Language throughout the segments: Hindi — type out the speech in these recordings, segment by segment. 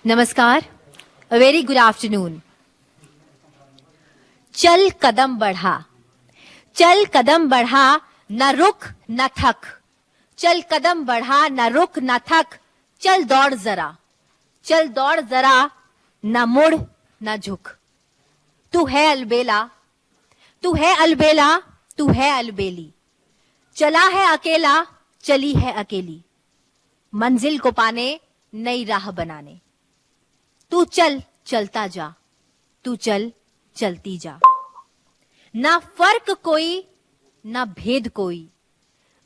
नमस्कार, वेरी गुड आफ्टरनून। चल कदम बढ़ा, चल कदम बढ़ा, न रुक न थक। चल कदम बढ़ा, न रुक न थक। चल दौड़ जरा, चल दौड़ जरा, न मुड़ न झुक। तू है अलबेला, तू है अलबेला, तू है अलबेली। चला है अकेला, चली है अकेली, मंजिल को पाने नई राह बनाने। तू चल चलता जा, तू चल चलती जा। ना फर्क कोई, ना भेद कोई,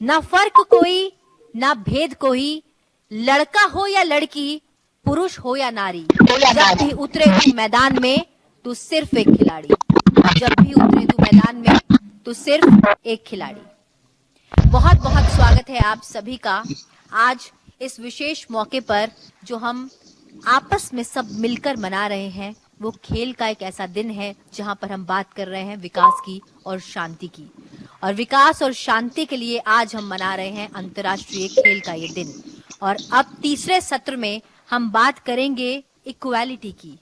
ना फर्क कोई, ना भेद कोई। लड़का हो या लड़की, पुरुष हो या नारी, जब भी उतरे तू मैदान में, तू सिर्फ एक खिलाड़ी। जब भी उतरे तू मैदान में, तू सिर्फ एक खिलाड़ी। बहुत बहुत स्वागत है आप सभी का आज इस विशेष मौके पर, जो हम आपस में सब मिलकर मना रहे हैं। वो खेल का एक ऐसा दिन है जहां पर हम बात कर रहे हैं विकास की और शांति की, और विकास और शांति के लिए आज हम मना रहे हैं अंतर्राष्ट्रीय खेल का ये दिन। और अब तीसरे सत्र में हम बात करेंगे इक्वालिटी की,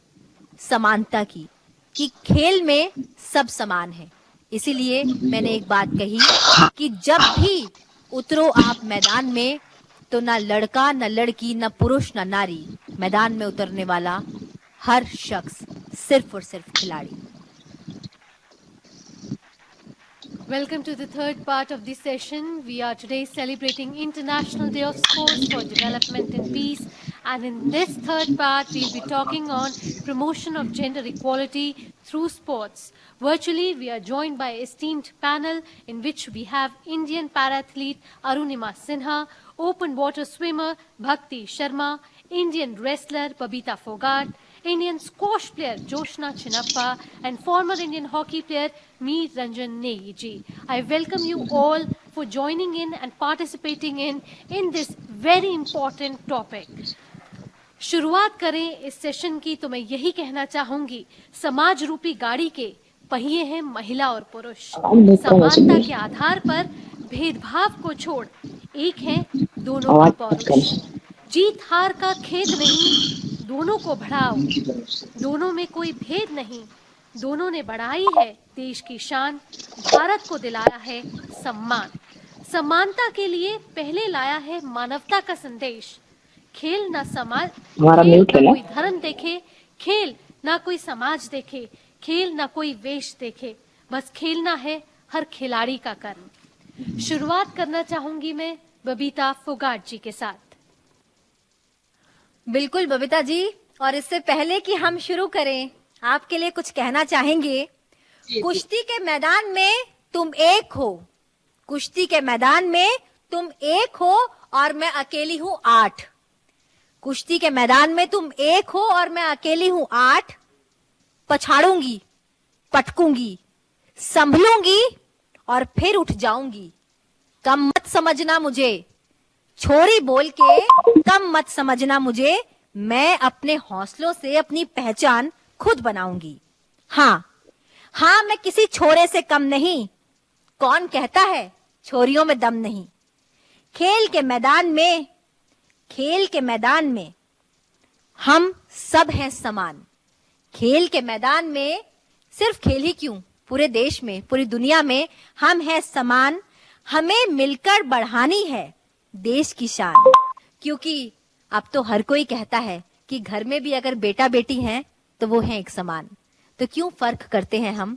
समानता की, कि खेल में सब समान है। इसीलिए मैंने एक बात कही कि जब भी उतरो आप मैदान में, तो ना लड़का न लड़की, न पुरुष न नारी, मैदान में उतरने वाला हर शख्स सिर्फ और सिर्फ खिलाड़ी। Welcome to the third part of this session. We are today celebrating International Day of Sports for Development and Peace. And in this third part, we'll be talking on promotion of gender equality through sports. Virtually, we are joined by esteemed panel in which we have Indian parathlete Arunima Sinha, open water swimmer Bhakti Sharma, Indian wrestler Babita Fogart, Indian squash player Joshna Chinappa, and former Indian hockey player Meer Ranjan Neji. I welcome you all for joining in and participating in this very important topic. शुरुआत करें इस सेशन की तो मैं यही कहना चाहूंगी, समाज रूपी गाड़ी के पहिए हैं महिला और पुरुष। समानता के आधार पर भेदभाव को छोड़ एक हैं दोनों के पौरुष। जीत हार का खेद नहीं, दोनों को बढ़ाओ। दोनों में कोई भेद नहीं, दोनों ने बढ़ाई है देश की शान। भारत को दिलाया है सम्मान। समानता के लिए पहले लाया है मानवता का संदेश। खेल ना समाज, खेल ना कोई धर्म देखे, खेल ना कोई समाज देखे, खेल ना कोई वेश देखे, बस खेलना है हर खिलाड़ी का कर्म। शुरुआत करना चाहूंगी मैं बबीता फोगाट जी के साथ। बिल्कुल बबीता जी, और इससे पहले कि हम शुरू करें, आपके लिए कुछ कहना चाहेंगे। कुश्ती के मैदान में तुम एक हो, कुश्ती के मैदान में तुम एक हो और मैं अकेली हूं 8। कुश्ती के मैदान में तुम एक हो और मैं अकेली हूं 8। पछाड़ूंगी, पटकूंगी, संभलूंगी और फिर उठ जाऊंगी। कम मत समझना मुझे, छोरी बोल के कम मत समझना मुझे। मैं अपने हौसलों से अपनी पहचान खुद बनाऊंगी। हाँ हाँ, मैं किसी छोरे से कम नहीं। कौन कहता है छोरियों में दम नहीं। खेल के मैदान में, खेल के मैदान में हम सब हैं समान। खेल के मैदान में, सिर्फ खेल ही क्यों, पूरे देश में, पूरी दुनिया में हम हैं समान। हमें मिलकर बढ़ानी है देश की शान। क्योंकि अब तो हर कोई कहता है कि घर में भी अगर बेटा बेटी हैं तो वो हैं एक समान। तो क्यों फर्क करते हैं हम?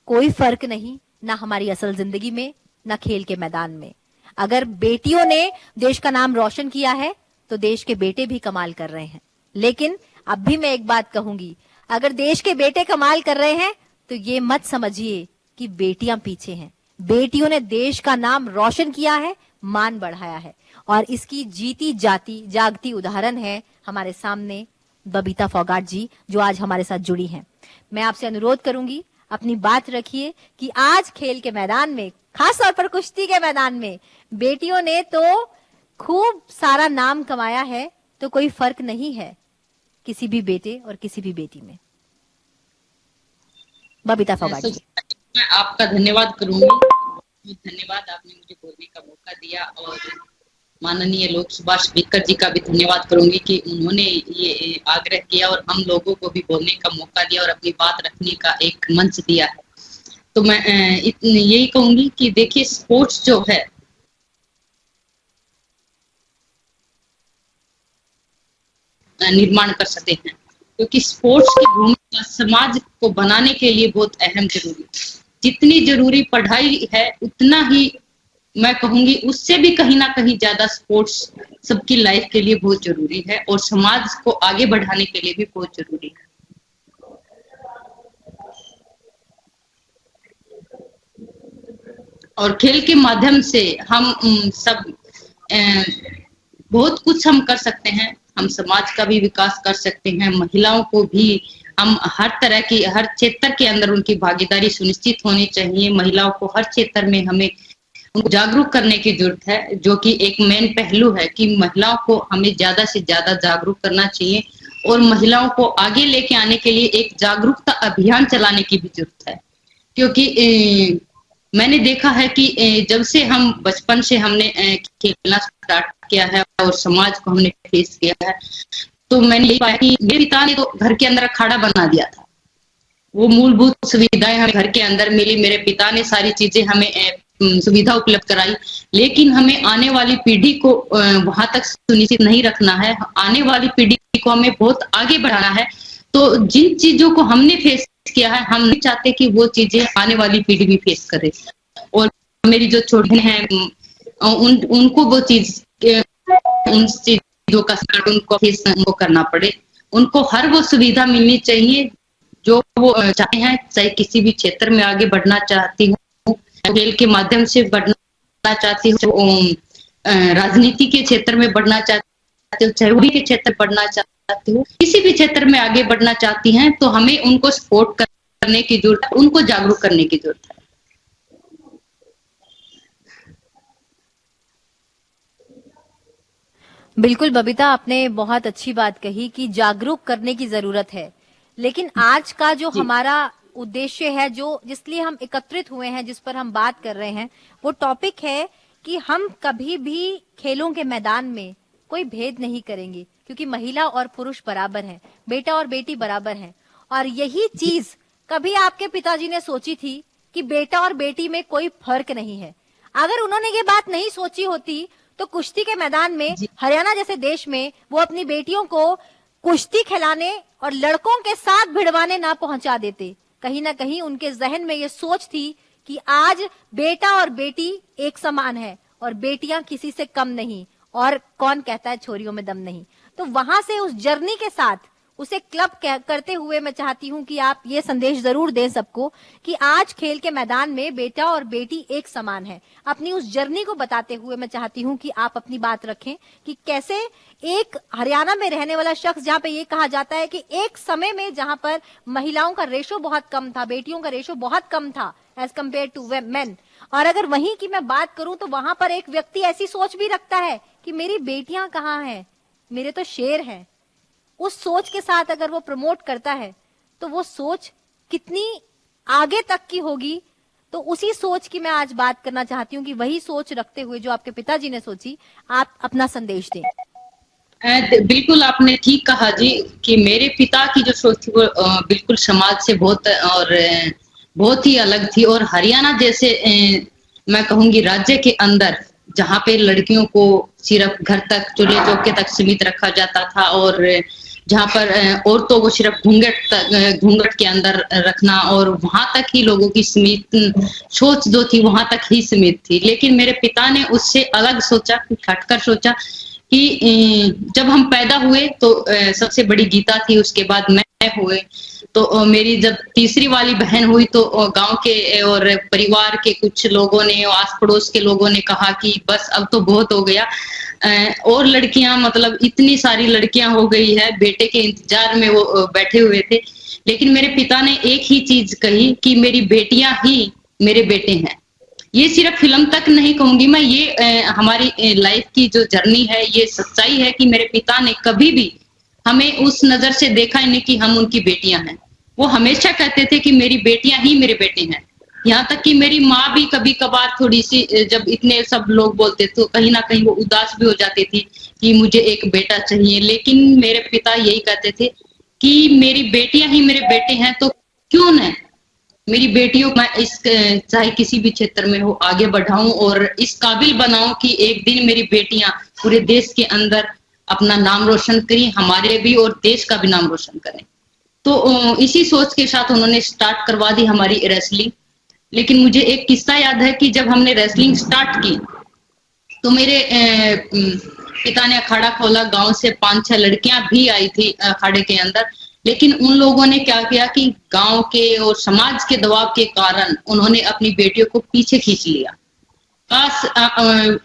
कोई फर्क नहीं, ना हमारी असल जिंदगी में, ना खेल के मैदान में। अगर बेटियों ने देश का नाम रोशन किया है तो देश के बेटे भी कमाल कर रहे हैं। लेकिन अब भी मैं एक बात कहूंगी, अगर देश के बेटे कमाल कर रहे हैं तो ये मत समझिए कि बेटियां पीछे हैं। बेटियों ने देश का नाम रोशन किया है, मान बढ़ाया है, और इसकी जीती जाती जागती उदाहरण है हमारे सामने बबीता फोगाट जी, जो आज हमारे साथ जुड़ी हैं। मैं आपसे अनुरोध करूंगी, अपनी बात रखिए कि आज खेल के मैदान में, खास तौर पर कुश्ती के मैदान में, बेटियों ने तो खूब सारा नाम कमाया है, तो कोई फर्क नहीं है किसी भी बेटे और किसी भी बेटी में। बबीता फोगाट जी, मैं आपका धन्यवाद करूंगी। धन्यवाद, आपने मुझे बोलने का मौका दिया और माननीय लोक सुभाष स्पीकर जी का भी धन्यवाद करूंगी कि उन्होंने ये आग्रह किया और हम लोगों को भी बोलने का मौका दिया और अपनी बात रखने का एक मंच दिया है। तो मैं यही कहूंगी कि देखिए स्पोर्ट्स जो है निर्माण कर सकते हैं, क्योंकि स्पोर्ट्स की भूमिका समाज को बनाने के लिए बहुत अहम जरूरी है। जितनी जरूरी पढ़ाई है उतना ही मैं कहूंगी उससे भी कहीं ना कहीं ज्यादा स्पोर्ट्स सबकी लाइफ के लिए बहुत जरूरी है और समाज को आगे बढ़ाने के लिए भी बहुत जरूरी है। और खेल के माध्यम से हम सब बहुत कुछ हम कर सकते हैं। हम समाज का भी विकास कर सकते हैं, महिलाओं को भी हम हर तरह की हर क्षेत्र के अंदर उनकी भागीदारी सुनिश्चित होनी चाहिए। महिलाओं को हर क्षेत्र में हमें उनको जागरूक करने की जरूरत है, जो कि एक मेन पहलू है कि महिलाओं को हमें ज्यादा से ज्यादा जागरूक करना चाहिए और महिलाओं को आगे लेके आने के लिए एक जागरूकता अभियान चलाने की भी जरूरत है। क्योंकि मैंने देखा है कि जब से हम बचपन से हमने खेलना स्टार्ट किया है और समाज को हमने फेस किया है, तो मैंने यही पाया कि मेरे पिता ने तो घर के अंदर अखाड़ा बना दिया था। वो मूलभूत सुविधाएं हमें घर के अंदर मिली, मेरे पिता ने सारी चीजें हमें सुविधा उपलब्ध कराई, लेकिन हमें आने वाली पीढ़ी को वहां तक सुनिश्चित नहीं रखना है। आने वाली पीढ़ी को हमें बहुत आगे बढ़ाना है। तो जिन चीजों को हमने फेस किया है, हम नहीं चाहते कि वो चीजें आने वाली पीढ़ी भी फेस करे। और मेरी जो छोटी हैं उनको वो चीज उन चीजों का उनको फेस करना पड़े। उनको हर वो सुविधा मिलनी चाहिए जो वो चाहते हैं, चाहे किसी भी क्षेत्र में आगे बढ़ना चाहती हूँ, खेल के माध्यम से बढ़ना चाहती हूँ, राजनीति के क्षेत्र में बढ़ना चाहती हूँ, चाहे के क्षेत्र में बढ़ना चाहती हूँ, किसी भी क्षेत्र में आगे बढ़ना चाहती हैं, तो हमें उनको सपोर्ट करने की जरूरत है, उनको जागरूक करने की जरूरत है। बिल्कुल बबीता, आपने बहुत अच्छी बात कही कि जागरूक करने की जरूरत है। लेकिन आज का जो हमारा उद्देश्य है, जो जिसलिए हम एकत्रित हुए हैं, जिस पर हम बात कर रहे हैं, वो टॉपिक है कि हम कभी भी खेलों के मैदान में कोई भेद नहीं करेंगे, क्योंकि महिला और पुरुष बराबर हैं, बेटा और बेटी बराबर हैं। और यही चीज कभी आपके पिताजी ने सोची थी कि बेटा और बेटी में कोई फर्क नहीं है। अगर उन्होंने ये बात नहीं सोची होती तो कुश्ती के मैदान में हरियाणा जैसे देश में वो अपनी बेटियों को कुश्ती खिलाने और लड़कों के साथ भिड़वाने ना पहुंचा देते। कहीं ना कहीं उनके जहन में ये सोच थी कि आज बेटा और बेटी एक समान है और बेटियां किसी से कम नहीं, और कौन कहता है छोरियों में दम नहीं। तो वहां से उस जर्नी के साथ उसे क्लब करते हुए मैं चाहती हूं कि आप ये संदेश जरूर दें सबको कि आज खेल के मैदान में बेटा और बेटी एक समान है। अपनी उस जर्नी को बताते हुए मैं चाहती हूं कि आप अपनी बात रखें कि कैसे एक हरियाणा में रहने वाला शख्स, जहां पे ये कहा जाता है कि एक समय में जहां पर महिलाओं का रेशो बहुत कम था, बेटियों का रेशो बहुत कम था एज कम्पेयर टू मेन, और अगर वहीं की मैं बात करूं तो वहां पर एक व्यक्ति ऐसी सोच भी रखता है कि मेरी बेटियां कहाँ हैं, मेरे तो शेर हैं। उस सोच के साथ अगर वो प्रमोट करता है तो वो सोच कितनी आगे तक की होगी। तो उसी सोच की मैं आज बात करना चाहती हूँ कि वही सोच रखते हुए जो आपके पिताजी ने सोची, आप अपना संदेश दें। बिल्कुल आपने ठीक कहा जी कि मेरे पिता की जो सोच थी वो बिल्कुल समाज से बहुत ही अलग थी। और हरियाणा जैसे मैं कहूंगी राज्य के अंदर जहाँ पे लड़कियों को सिर्फ घर तक चूल्हे चौके तक सीमित रखा जाता था और जहाँ पर औरतों को सिर्फ घूंघट के अंदर रखना और वहां तक ही लोगों की सीमित सोच जो थी वहां तक ही सीमित थी। लेकिन मेरे पिता ने उससे अलग सोचा, हटकर सोचा कि जब हम पैदा हुए तो सबसे बड़ी गीता थी, उसके बाद मैं हुए, तो मेरी जब तीसरी वाली बहन हुई तो गांव के और परिवार के कुछ लोगों ने, आस पड़ोस के लोगों ने कहा कि बस अब तो बहुत हो गया, और लड़कियां, मतलब इतनी सारी लड़कियां हो गई है, बेटे के इंतजार में वो बैठे हुए थे। लेकिन मेरे पिता ने एक ही चीज कही कि मेरी बेटियां ही मेरे बेटे हैं। ये सिर्फ फिल्म तक नहीं कहूंगी मैं, ये हमारी लाइफ की जो जर्नी है, ये सच्चाई है कि मेरे पिता ने कभी भी हमें उस नजर से देखा ही नहीं कि हम उनकी बेटियां हैं। वो हमेशा कहते थे कि मेरी बेटियां ही मेरे बेटे हैं। यहाँ तक कि मेरी माँ भी कभी कभार थोड़ी सी जब इतने सब लोग बोलते तो कहीं ना कहीं वो उदास भी हो जाती थी कि मुझे एक बेटा चाहिए। लेकिन मेरे पिता यही कहते थे कि मेरी बेटियां ही मेरे बेटे हैं, तो क्यों न मेरी बेटियों को मैं इस चाहे किसी भी क्षेत्र में हो आगे बढ़ाऊं और इस काबिल बनाऊं कि एक दिन मेरी बेटियां पूरे देश के अंदर अपना नाम रोशन करें, हमारे भी और देश का भी नाम रोशन करें। तो इसी सोच के साथ उन्होंने स्टार्ट करवा दी हमारी रेसलिंग। लेकिन मुझे एक किस्सा याद है कि जब हमने रेसलिंग स्टार्ट की तो मेरे पिता ने अखाड़ा खोला, गांव से 5-6 लड़कियां भी आई थी अखाड़े के अंदर। लेकिन उन लोगों ने क्या किया कि गांव के और समाज के दबाव के कारण उन्होंने अपनी बेटियों को पीछे खींच लिया। काश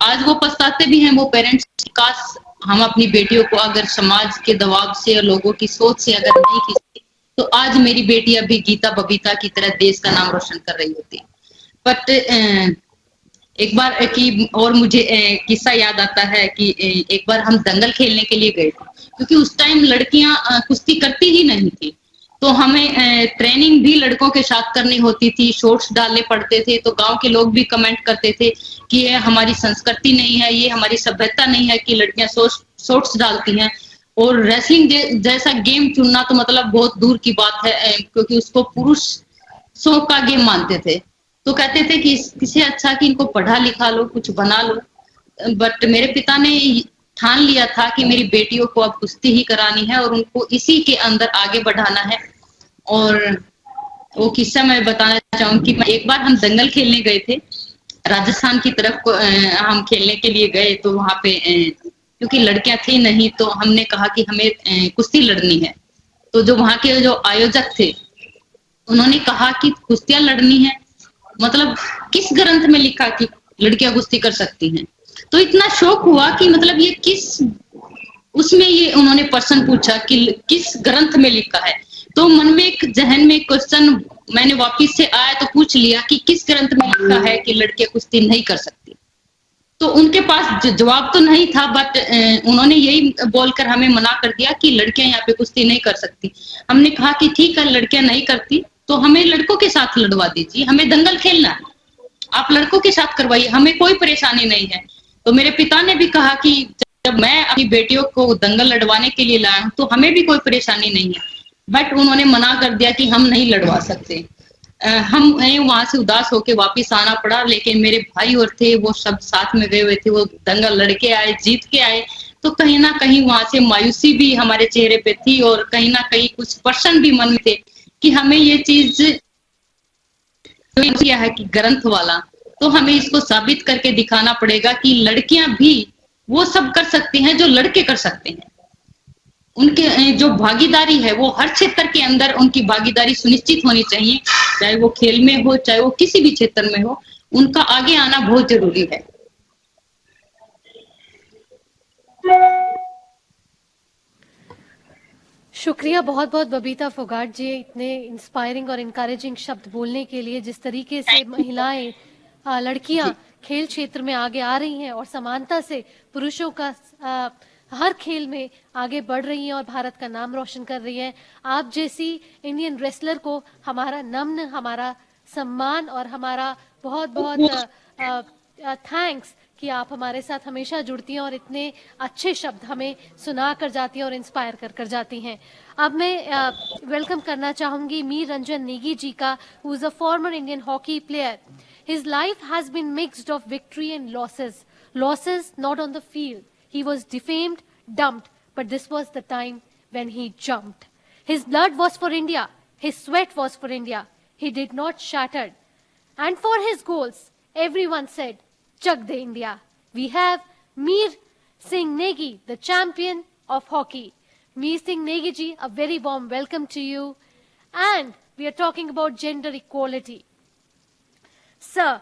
आज वो पछताते भी हैं वो पेरेंट्स, काश हम अपनी बेटियों को अगर समाज के दबाव से और लोगों की सोच से अगर नहीं खींचते तो आज मेरी बेटी अभी गीता बबीता की तरह देश का नाम रोशन कर रही होती। बट एक बार की और मुझे किस्सा याद आता है कि एक बार हम दंगल खेलने के लिए गए थे, क्योंकि उस टाइम लड़कियां कुश्ती करती ही नहीं थी। तो हमें ट्रेनिंग भी लड़कों के साथ करनी होती थी, शॉर्ट्स डालने पड़ते थे। तो गांव के लोग भी कमेंट करते थे कि ये हमारी संस्कृति नहीं है, ये हमारी सभ्यता नहीं है कि लड़कियां शॉर्ट्स डालती हैं। और रेसलिंग जैसा गेम चुनना तो मतलब बहुत दूर की बात है, क्योंकि उसको पुरुषों का गेम मानते थे। तो कहते थे कि किसे अच्छा कि इनको पढ़ा लिखा लो, कुछ बना लो। बट मेरे पिता ने ठान लिया था कि मेरी बेटियों को अब कुश्ती ही करानी है और उनको इसी के अंदर आगे बढ़ाना है। और वो किस्सा मैं बताना चाहूंगी। एक बार हम दंगल खेलने गए थे राजस्थान की तरफ को, हम खेलने के लिए गए। तो वहां पे क्योंकि लड़कियां थी नहीं तो हमने कहा कि हमें कुश्ती लड़नी है। तो जो वहां के जो आयोजक थे उन्होंने कहा कि कुश्तियां लड़नी है, मतलब किस ग्रंथ में लिखा कि लड़कियां कुश्ती कर सकती हैं। तो इतना शौक हुआ कि मतलब ये किस उसमें ये उन्होंने प्रश्न पूछा कि किस ग्रंथ में लिखा है। तो मन में एक जहन में क्वेश्चन मैंने वापिस से आया तो पूछ लिया कि किस ग्रंथ में लिखा है कि लड़कियां कुश्ती नहीं कर सकती। तो उनके पास जवाब तो नहीं था, बट उन्होंने यही बोलकर हमें मना कर दिया कि लड़कियां यहाँ पे कुश्ती नहीं कर सकती। हमने कहा कि ठीक है, लड़कियां नहीं करती तो हमें लड़कों के साथ लड़वा दीजिए, हमें दंगल खेलना है, आप लड़कों के साथ करवाइए, हमें कोई परेशानी नहीं है। तो मेरे पिता ने भी कहा कि जब मैं अपनी बेटियों को दंगल लड़वाने के लिए लाया हूं तो हमें भी कोई परेशानी नहीं है। बट उन्होंने मना कर दिया कि हम नहीं लड़वा सकते। हम वहां से उदास होके वापिस आना पड़ा। लेकिन मेरे भाई और थे वो सब साथ में गए हुए थे, वो दंगल लड़के आए, जीत के आए। तो कहीं ना कहीं वहां से मायूसी भी हमारे चेहरे पे थी और कहीं ना कहीं कुछ प्रश्न भी मन में थे कि हमें ये चीज किया है कि ग्रंथ वाला, तो हमें इसको साबित करके दिखाना पड़ेगा कि लड़कियां भी वो सब कर सकती हैं जो लड़के कर सकते हैं। उनके जो भागीदारी है वो हर क्षेत्र के अंदर उनकी भागीदारी सुनिश्चित होनी चाहिए, चाहे वो खेल में हो चाहे वो किसी भी क्षेत्र में हो, उनका आगे आना बहुत जरूरी है। शुक्रिया बहुत बहुत बबीता फोगाट जी, इतने इंस्पायरिंग और इनकरेजिंग शब्द बोलने के लिए। जिस तरीके से महिलाएं, लड़कियां खेल क्षेत्र में आगे आ रही हैं और समानता से पुरुषों का हर खेल में आगे बढ़ रही हैं और भारत का नाम रोशन कर रही हैं। आप जैसी इंडियन रेसलर को हमारा नम्न, हमारा सम्मान और हमारा बहुत बहुत थैंक्स कि आप हमारे साथ हमेशा जुड़ती हैं और इतने अच्छे शब्द हमें सुना कर जाती हैं और इंस्पायर कर जाती हैं। अब मैं वेलकम करना चाहूंगी मीर रंजन नेगी जी का, who is a former Indian hockey player. His life has been mixed of victory and losses. Losses not on the field. He was defamed, dumped, but this was the time when he jumped. His blood was for India. His sweat was for India. He did not shatter. And for his goals, everyone said, Chak de India. We have Meer Singh Negi, the champion of hockey. Meer Singh Negi ji, a very warm welcome to you. And we are talking about gender equality. Sir,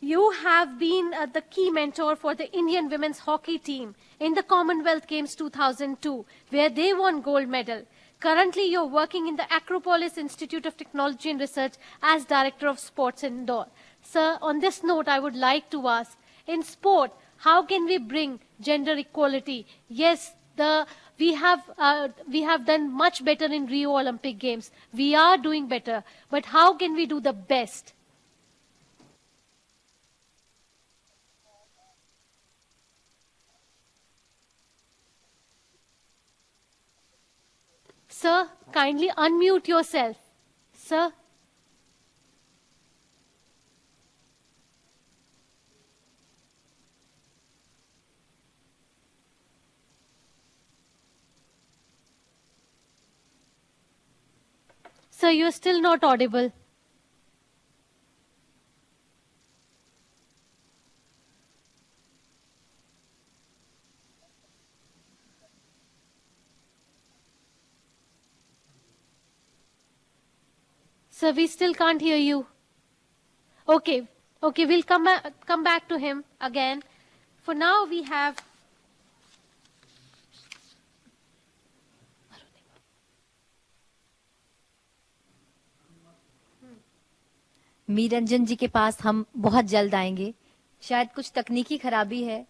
you have been the key mentor for the Indian women's hockey team in the Commonwealth Games 2002, where they won gold medal. Currently, you're working in the Acropolis Institute of Technology and Research as Director of Sports in Indore. Sir, on this note, I would like to ask, in sport, how can we bring gender equality? Yes, we have done much better in Rio Olympic Games. We are doing better, but how can we do the best? Sir, kindly unmute yourself. Sir. Sir, you're still not audible. Sir, we still can't hear you. Okay, we'll come back to him again. For now, we have मीरंजन जी के पास हम बहुत जल्द आएंगे। शायद कुछ तकनीकी खराबी है,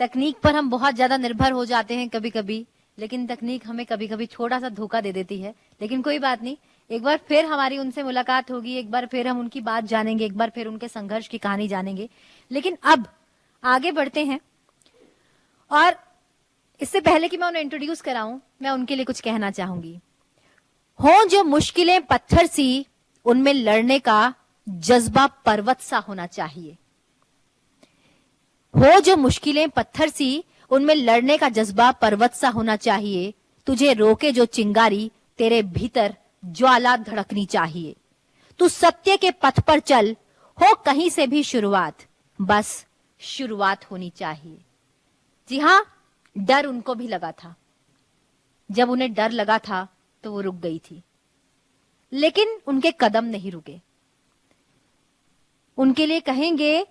तकनीक पर हम बहुत ज्यादा निर्भर हो जाते हैं कभी कभी, लेकिन तकनीक हमें कभी कभी थोड़ा सा धोखा दे देती है। लेकिन कोई बात नहीं, एक बार फिर हमारी उनसे मुलाकात होगी, एक बार फिर हम उनकी बात जानेंगे, एक बार फिर उनके संघर्ष की कहानी जानेंगे। लेकिन अब आगे बढ़ते हैं, और इससे पहले कि मैं उन्हें इंट्रोड्यूस कराऊं, मैं उनके लिए कुछ कहना चाहूंगी। हो जो मुश्किलें पत्थर सी, उनमें लड़ने का जज्बा पर्वत सा होना चाहिए। हो जो मुश्किलें पत्थर सी, उनमें लड़ने का जज्बा पर्वत सा होना चाहिए। तुझे रोके जो चिंगारी, तेरे भीतर ज्वाला धड़कनी चाहिए। तू सत्य के पथ पर चल, हो कहीं से भी शुरुआत, बस शुरुआत होनी चाहिए। जी हां, डर उनको भी लगा था। जब उन्हें डर लगा था तो वो रुक गई थी, लेकिन उनके कदम नहीं रुके। उनके लिए कहेंगे,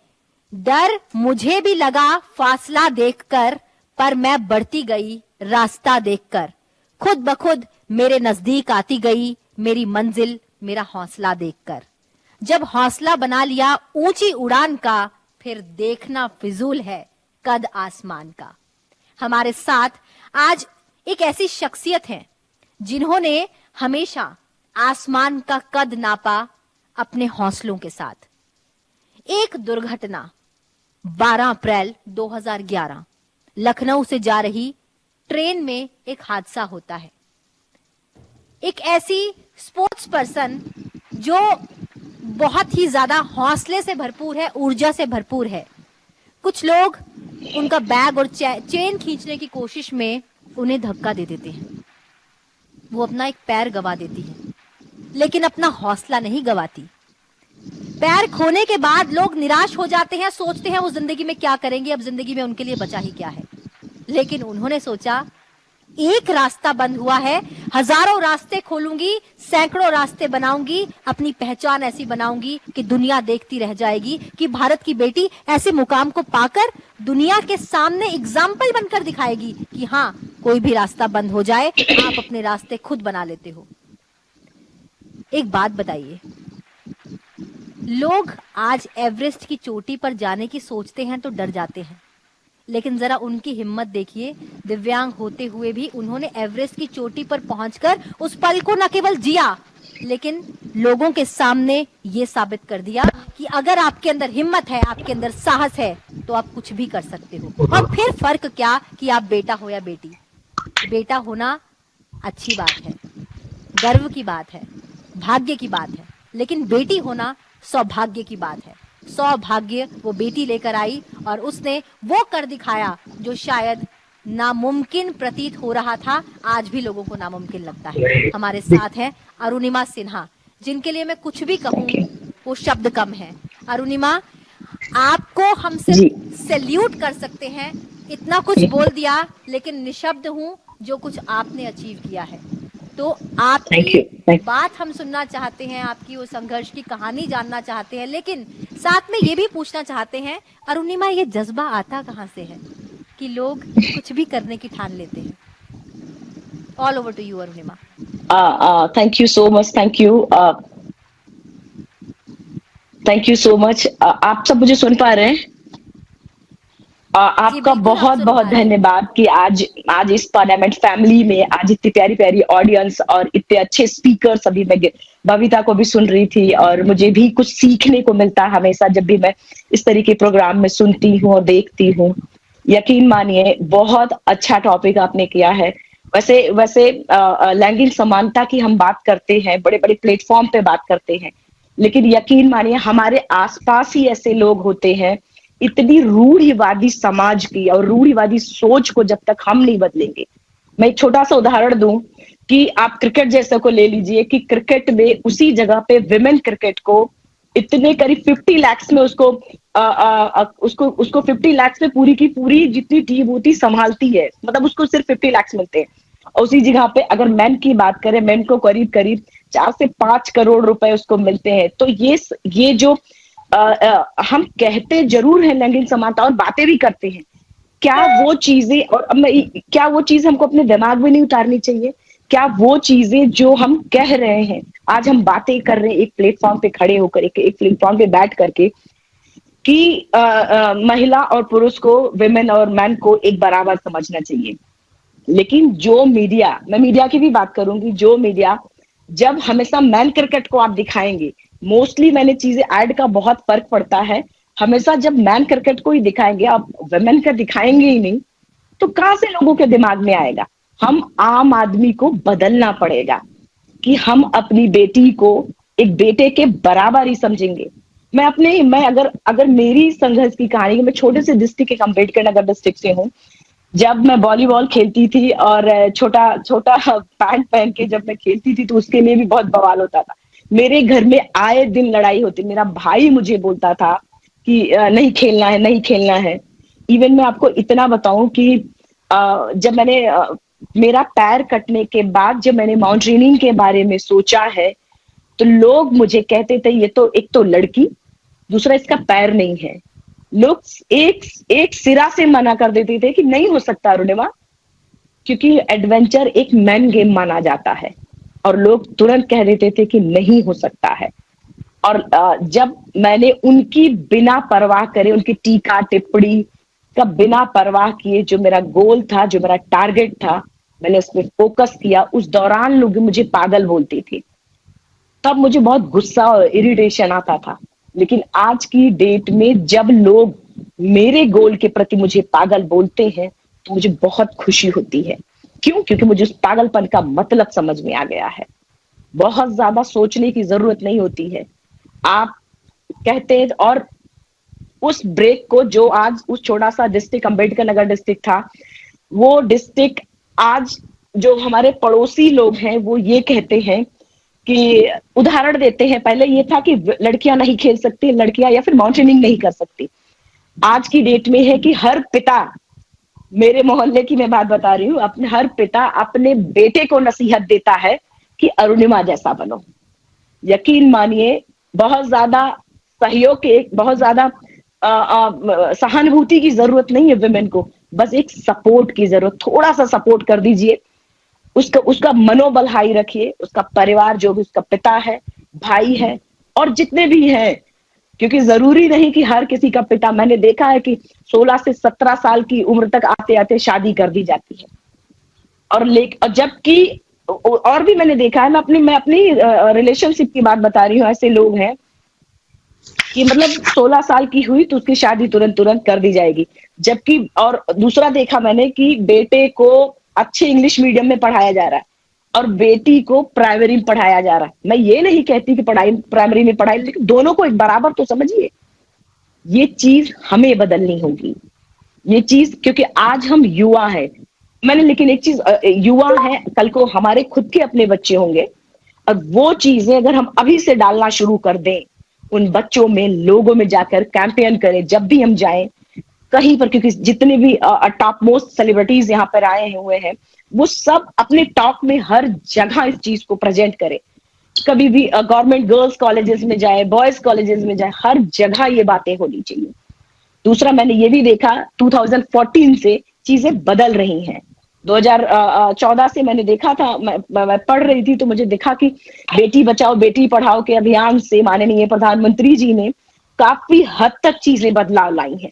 डर मुझे भी लगा फासला देखकर, पर मैं बढ़ती गई रास्ता देखकर। खुद ब खुद मेरे नजदीक आती गई मेरी मंजिल, मेरा हौसला देखकर। जब हौसला बना लिया ऊंची उड़ान का, फिर देखना फिजूल है कद आसमान का। हमारे साथ आज एक ऐसी शख्सियत है जिन्होंने हमेशा आसमान का कद नापा अपने हौसलों के साथ। एक दुर्घटना 12 अप्रैल 2011 लखनऊ से जा रही ट्रेन में एक हादसा होता है। एक ऐसी स्पोर्ट्स पर्सन जो बहुत ही ज्यादा हौसले से भरपूर है, ऊर्जा से भरपूर है। कुछ लोग उनका बैग और चेन खींचने की कोशिश में उन्हें धक्का दे देते हैं। वो अपना एक पैर गवा देती है, लेकिन अपना हौसला नहीं गवाती। पैर खोने के बाद लोग निराश हो जाते हैं, सोचते हैं वो जिंदगी में क्या करेंगे, अब जिंदगी में उनके लिए बचा ही क्या है। लेकिन उन्होंने सोचा, एक रास्ता बंद हुआ है, हजारों रास्ते खोलूंगी, सैकड़ों रास्ते बनाऊंगी, अपनी पहचान ऐसी बनाऊंगी कि दुनिया देखती रह जाएगी कि भारत की बेटी ऐसे मुकाम को पाकर दुनिया के सामने एग्जाम्पल बनकर दिखाएगी कि हाँ, कोई भी रास्ता बंद हो जाए, आप अपने रास्ते खुद बना लेते हो। एक बात बताइए, लोग आज एवरेस्ट की चोटी पर जाने की सोचते हैं तो डर जाते हैं, लेकिन जरा उनकी हिम्मत देखिए। दिव्यांग होते हुए भी उन्होंने एवरेस्ट की चोटी पर पहुंचकर उस पल को न केवल जिया, लेकिन लोगों के सामने ये साबित कर दिया कि अगर आपके अंदर हिम्मत है, आपके अंदर साहस है, तो आप कुछ भी कर सकते हो। और फिर फर्क क्या कि आप बेटा हो या बेटी। बेटा होना अच्छी बात है, गर्व की बात है, भाग्य की बात है, लेकिन बेटी होना सौभाग्य की बात है। सौभाग्य वो बेटी लेकर आई और उसने वो कर दिखाया जो शायद नामुमकिन प्रतीत हो रहा था, आज भी लोगों को नामुमकिन लगता है। हमारे साथ है अरुणिमा सिन्हा, जिनके लिए मैं कुछ भी कहूँ वो शब्द कम है। अरुणिमा, आपको हम सिर्फ सैल्यूट कर सकते हैं, इतना कुछ बोल दिया, लेकिन निशब्द हूँ जो कुछ आपने अचीव किया है। तो आपकी बात हम सुनना चाहते हैं, आपकी वो संघर्ष की कहानी जानना चाहते हैं, लेकिन साथ में ये भी पूछना चाहते हैं, अरुणिमा, ये जज्बा आता कहाँ से है कि लोग कुछ भी करने की ठान लेते हैं? All over to you Arunima. Thank you so much, thank you so much. आप सब मुझे सुन पा रहे हैं? आपका बहुत बहुत धन्यवाद कि आज इस पार्लियामेंट फैमिली में आज इतनी प्यारी प्यारी ऑडियंस और इतने अच्छे स्पीकर सभी। मैं बबीता को भी सुन रही थी और मुझे भी कुछ सीखने को मिलता है हमेशा जब भी मैं इस तरह के प्रोग्राम में सुनती हूँ और देखती हूँ। यकीन मानिए, बहुत अच्छा टॉपिक आपने किया है। वैसे वैसे लैंगिक समानता की हम बात करते हैं, बड़े बड़े प्लेटफॉर्म पे बात करते हैं, लेकिन यकीन मानिए हमारे आसपास ही ऐसे लोग होते हैं, इतनी रूढ़िवादी समाज की और रूढ़िवादी सोच को जब तक हम नहीं बदलेंगे। मैं एक छोटा सा उदाहरण दूं कि आप क्रिकेट जैसे को ले लीजिए कि क्रिकेट में उसी जगह पे विमेन क्रिकेट को इतने करीब 50 लाख में उसको उसको 50 लाख में पूरी की पूरी जितनी टीम होती संभालती है, मतलब उसको सिर्फ 50 लाख मिलते हैं। और उसी जगह पे अगर मैन की बात करें, मैन को करीब करीब 4 से 5 करोड़ रुपए उसको मिलते हैं। तो ये जो हम कहते जरूर हैं लैंगिक समानता और बातें भी करते हैं, क्या वो चीजें और क्या वो चीज हमको अपने दिमाग में नहीं उतारनी चाहिए? क्या वो चीजें जो हम कह रहे हैं, आज हम बातें कर रहे हैं एक प्लेटफॉर्म पे खड़े होकर, एक प्लेटफॉर्म पे बैठ करके, कि महिला और पुरुष को, विमेन और मैन को एक बराबर समझना चाहिए। लेकिन जो मीडिया, मैं मीडिया की भी बात करूंगी, जो मीडिया जब हमेशा मैन क्रिकेट को आप दिखाएंगे, मोस्टली मैंने चीजें ऐड का बहुत फर्क पड़ता है, हमेशा जब मैन क्रिकेट को ही दिखाएंगे, आप वुमेन का दिखाएंगे ही नहीं, तो कहां से लोगों के दिमाग में आएगा? हम आम आदमी को बदलना पड़ेगा कि हम अपनी बेटी को एक बेटे के बराबर ही समझेंगे। मैं अगर मेरी संघर्ष की कहानी, मैं छोटे से डिस्ट्रिक्ट, एक अम्बेडकर नगर डिस्ट्रिक्ट से हूँ। जब मैं वॉलीबॉल खेलती थी और छोटा छोटा पैंट पहन के जब मैं खेलती थी, तो उसके लिए भी बहुत बवाल होता था। मेरे घर में आए दिन लड़ाई होती। मेरा भाई मुझे बोलता था कि नहीं खेलना है, नहीं खेलना है। इवन मैं आपको इतना बताऊं कि जब मैंने मेरा पैर कटने के बाद जब मैंने माउंटेनियरिंग के बारे में सोचा है, तो लोग मुझे कहते थे ये तो एक तो लड़की, दूसरा इसका पैर नहीं है। लोग एक सिरा से मना कर देते थे कि नहीं हो सकता अरुणिमा, क्योंकि एडवेंचर एक मैन गेम माना जाता है, और लोग तुरंत कह देते थे कि नहीं हो सकता है। और जब मैंने उनकी बिना परवाह करे, उनकी टीका टिप्पणी का बिना परवाह किए जो मेरा गोल था, जो मेरा टारगेट था, मैंने उस पर फोकस किया, उस दौरान लोग मुझे पागल बोलते थे। तब मुझे बहुत गुस्सा और इरिटेशन आता था। लेकिन आज की डेट में जब लोग मेरे गोल के प्रति मुझे पागल बोलते हैं, तो मुझे बहुत खुशी होती है। क्यों? क्योंकि मुझे उस पागलपन का मतलब समझ में आ गया है। बहुत ज्यादा सोचने की जरूरत नहीं होती है। आप कहते हैं, और उस ब्रेक को जो आज उस छोटा सा डिस्ट्रिक्ट, अम्बेडकर नगर डिस्ट्रिक्ट था, वो डिस्ट्रिक्ट आज जो हमारे पड़ोसी लोग हैं वो ये कहते हैं कि उदाहरण देते हैं, पहले ये था कि लड़कियां नहीं खेल सकती, लड़कियां या फिर माउंटेनिंग नहीं कर सकती। आज की डेट में है कि हर पिता, मेरे मोहल्ले की मैं बात बता रही हूँ, अपने हर पिता अपने बेटे को नसीहत देता है कि अरुणिमा जैसा बनो। यकीन मानिए, बहुत ज्यादा सहयोग के, बहुत ज्यादा सहानुभूति की जरूरत नहीं है विमेन को, बस एक सपोर्ट की जरूरत। थोड़ा सा सपोर्ट कर दीजिए, उसका मनोबल हाई रखिए। उसका परिवार, जो भी उसका पिता है, भाई है, और जितने भी हैं, क्योंकि जरूरी नहीं कि हर किसी का पिता, मैंने देखा है कि 16 से 17 साल की उम्र तक आते आते शादी कर दी जाती है। और जबकि और भी मैंने देखा है, मैं अपनी रिलेशनशिप की बात बता रही हूँ। ऐसे लोग हैं कि मतलब 16 साल की हुई तो उसकी शादी तुरंत कर दी जाएगी। जबकि और दूसरा देखा मैंने कि बेटे को अच्छे इंग्लिश मीडियम में पढ़ाया जा रहा है और बेटी को प्राइमरी में पढ़ाया जा रहा है। मैं ये नहीं कहती कि प्राइमरी में पढ़ाई, लेकिन दोनों को एक बराबर तो समझिए। ये चीज हमें बदलनी होगी, ये चीज, क्योंकि आज हम युवा हैं। लेकिन एक चीज, युवा है, कल को हमारे खुद के अपने बच्चे होंगे, और वो चीजें अगर हम अभी से डालना शुरू कर दें उन बच्चों में, लोगों में जाकर कैंपेन करें जब भी हम जाएं कहीं पर, क्योंकि जितने भी टॉप मोस्ट सेलिब्रिटीज यहाँ पर आए हुए हैं, वो सब अपने टॉक में हर जगह इस चीज को प्रेजेंट करें। कभी भी गवर्नमेंट गर्ल्स कॉलेजेस में जाए, बॉयज कॉलेजेस में जाए, हर जगह ये बातें होनी चाहिए। दूसरा, मैंने ये भी देखा 2014 से चीजें बदल रही हैं। 2014 से मैंने देखा था, मैं पढ़ रही थी तो मुझे दिखा कि बेटी बचाओ बेटी पढ़ाओ के अभियान से माननीय प्रधानमंत्री जी ने काफी हद तक चीजें बदलाव लाई हैं।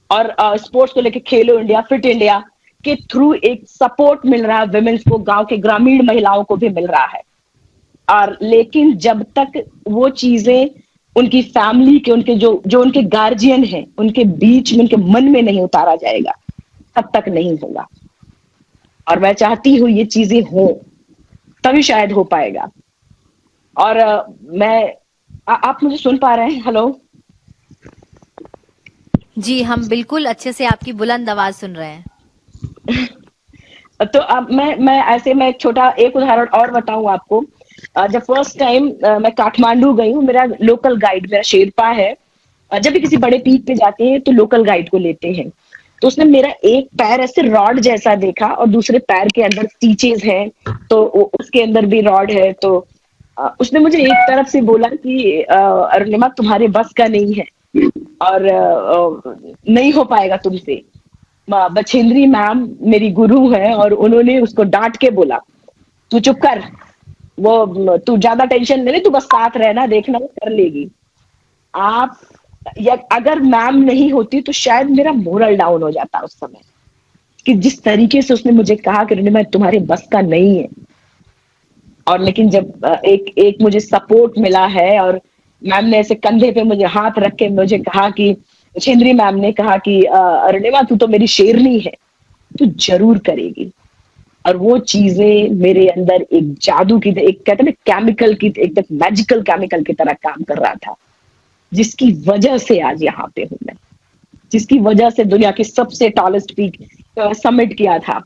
और स्पोर्ट्स को लेके खेलो इंडिया, फिट इंडिया के थ्रू एक सपोर्ट मिल रहा है विमेन्स को, गांव के ग्रामीण महिलाओं को भी मिल रहा है। और लेकिन जब तक वो चीजें उनकी फैमिली के, उनके जो उनके गार्जियन हैं, उनके बीच में, उनके मन में नहीं उतारा जाएगा, तब तक नहीं होगा। और मैं चाहती हूँ ये चीजें हो, तभी शायद हो पाएगा। और आप मुझे सुन पा रहे हैं? हेलो? जी, हम बिल्कुल अच्छे से आपकी बुलंद आवाज सुन रहे हैं। तो अब मैं एक छोटा एक उदाहरण और बताऊं आपको। जब फर्स्ट टाइम मैं काठमांडू गई हूँ, मेरा लोकल गाइड मेरा शेरपा है। जब भी किसी बड़े पीक पे जाते हैं तो लोकल गाइड को लेते हैं। तो उसने मेरा एक पैर ऐसे रॉड जैसा देखा और दूसरे पैर के अंदर स्टिचेस हैं, तो उसके अंदर भी रॉड है। तो उसने मुझे एक तरफ से बोला कि अरुणिमा तुम्हारे बस का नहीं है और नहीं हो पाएगा तुमसे। बछेंद्री मैम मेरी गुरु है और उन्होंने उसको डांट के बोला, तू चुप कर, वो तू ज्यादा टेंशन नहीं ले, तू बस साथ रहना, देखना वो कर लेगी। आप या अगर मैम नहीं होती तो शायद मेरा मोरल डाउन हो जाता उस समय, कि जिस तरीके से उसने मुझे कहा कि मैं तुम्हारे बस का नहीं है। और लेकिन जब एक एक मुझे सपोर्ट मिला है और मैम ने ऐसे कंधे पे मुझे हाथ रख के मुझे कहा कि छेंद्री मैम ने कहा कि अरुणिमा तू तो मेरी शेरनी है, तू जरूर करेगी। और वो चीजें मेरे अंदर एक जादू की, एक कहते हैं ना केमिकल की, एकदम मैजिकल केमिकल की तरह काम कर रहा था, जिसकी वजह से आज यहाँ पे हूं मैं, जिसकी वजह से दुनिया की सबसे टॉलेस्ट पीक समिट किया था।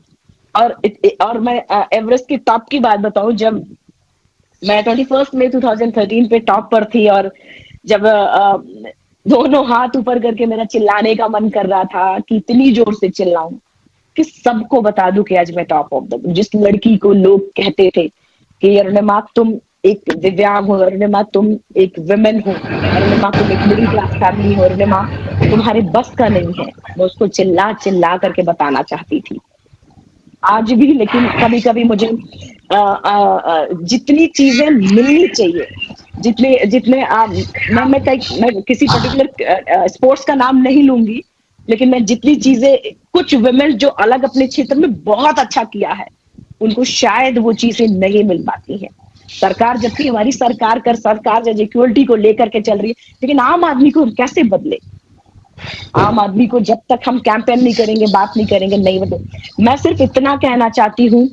और मैं एवरेस्ट की टॉप की बात बताऊं, जब मैं 21 मई 2013 पे टॉप पर थी और जब दोनों हाथ ऊपर करके मेरा चिल्लाने का मन कर रहा था कि इतनी जोर से चिल्लाऊं कि सबको बता दूं कि आज मैं टॉप ऑफ द, जिस लड़की को लोग कहते थे कि अरुणिमा तुम एक दिव्यांग हो, अरुणिमा तुम एक वुमेन हो, अरुणिमा तुम एक मिडिल क्लास फैमिली हो, अरुणिमा तुम्हारे बस का नहीं है, मैं उसको चिल्ला चिल्ला करके बताना चाहती थी आज भी। लेकिन कभी कभी मुझे जितनी चीजें मिलनी चाहिए, जितने जितने मैं किसी पर्टिकुलर स्पोर्ट्स का नाम नहीं लूंगी, लेकिन मैं जितनी चीजें, कुछ वुमेन जो अलग अपने क्षेत्र में बहुत अच्छा किया है, उनको शायद वो चीजें नहीं मिल पाती हैं। सरकार, जबकि हमारी सरकार जब इक्वलिटी को लेकर के चल रही है, लेकिन आम आदमी को हम कैसे बदले? आम आदमी को जब तक हम कैंपेन नहीं करेंगे, बात नहीं करेंगे, नहीं बदले। मैं सिर्फ इतना कहना चाहती हूँ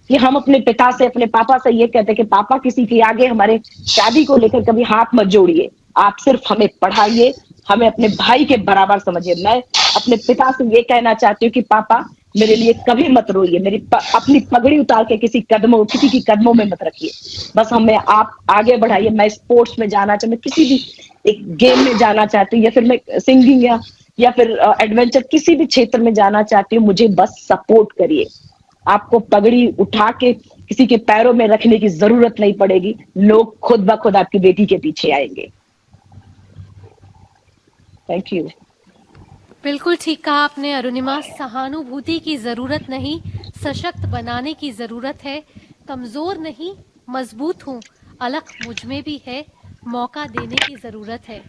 कि हम अपने पिता से, अपने पापा से ये कहते हैं कि पापा किसी के आगे हमारे शादी को लेकर कभी हाथ मत जोड़िए, आप सिर्फ हमें पढ़ाइए, हमें अपने भाई के बराबर समझिए। मैं अपने पिता से ये कहना चाहती हूँ कि पापा मेरे लिए कभी मत रोइए, अपनी पगड़ी उतार के किसी की कदमों में मत रखिए, बस हमें आप आगे बढ़ाइए। मैं स्पोर्ट्स में जाना चाहती, मैं किसी भी एक गेम में जाना चाहती हूँ, या फिर मैं सिंगिंग या फिर एडवेंचर किसी भी क्षेत्र में जाना चाहती हूँ, मुझे बस सपोर्ट करिए। आपको पगड़ी उठा के किसी के पैरों में रखने की जरूरत नहीं पड़ेगी, लोग खुद ब खुद आपकी बेटी के पीछे आएंगे। Thank you. बिल्कुल ठीक कहा आपने अरुणिमा, सहानुभूति की जरूरत नहीं, सशक्त बनाने की जरूरत है। कमजोर नहीं, मजबूत हूँ, अलख मुझ में भी है, मौका देने की जरूरत है।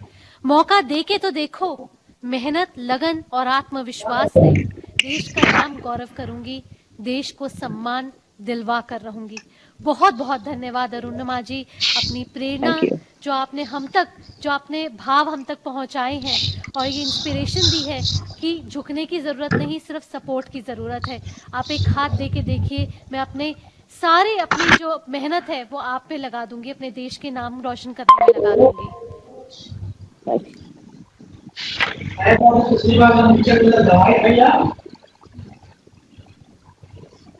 मौका दे के तो देखो, मेहनत, लगन और आत्मविश्वास से देश का नाम गौरव करूंगी, देश को सम्मान दिलवा कर रहूंगी। बहुत बहुत धन्यवाद अरुणिमा जी, अपनी प्रेरणा जो आपने भाव हम तक पहुंचाए हैं और ये इंस्पिरेशन दी है कि झुकने की जरूरत नहीं, सिर्फ सपोर्ट की जरूरत है। आप एक हाथ दे के देखिए, मैं अपनी जो मेहनत है वो आप पे लगा दूंगी, अपने देश के नाम रोशन करने में लगा दूंगी।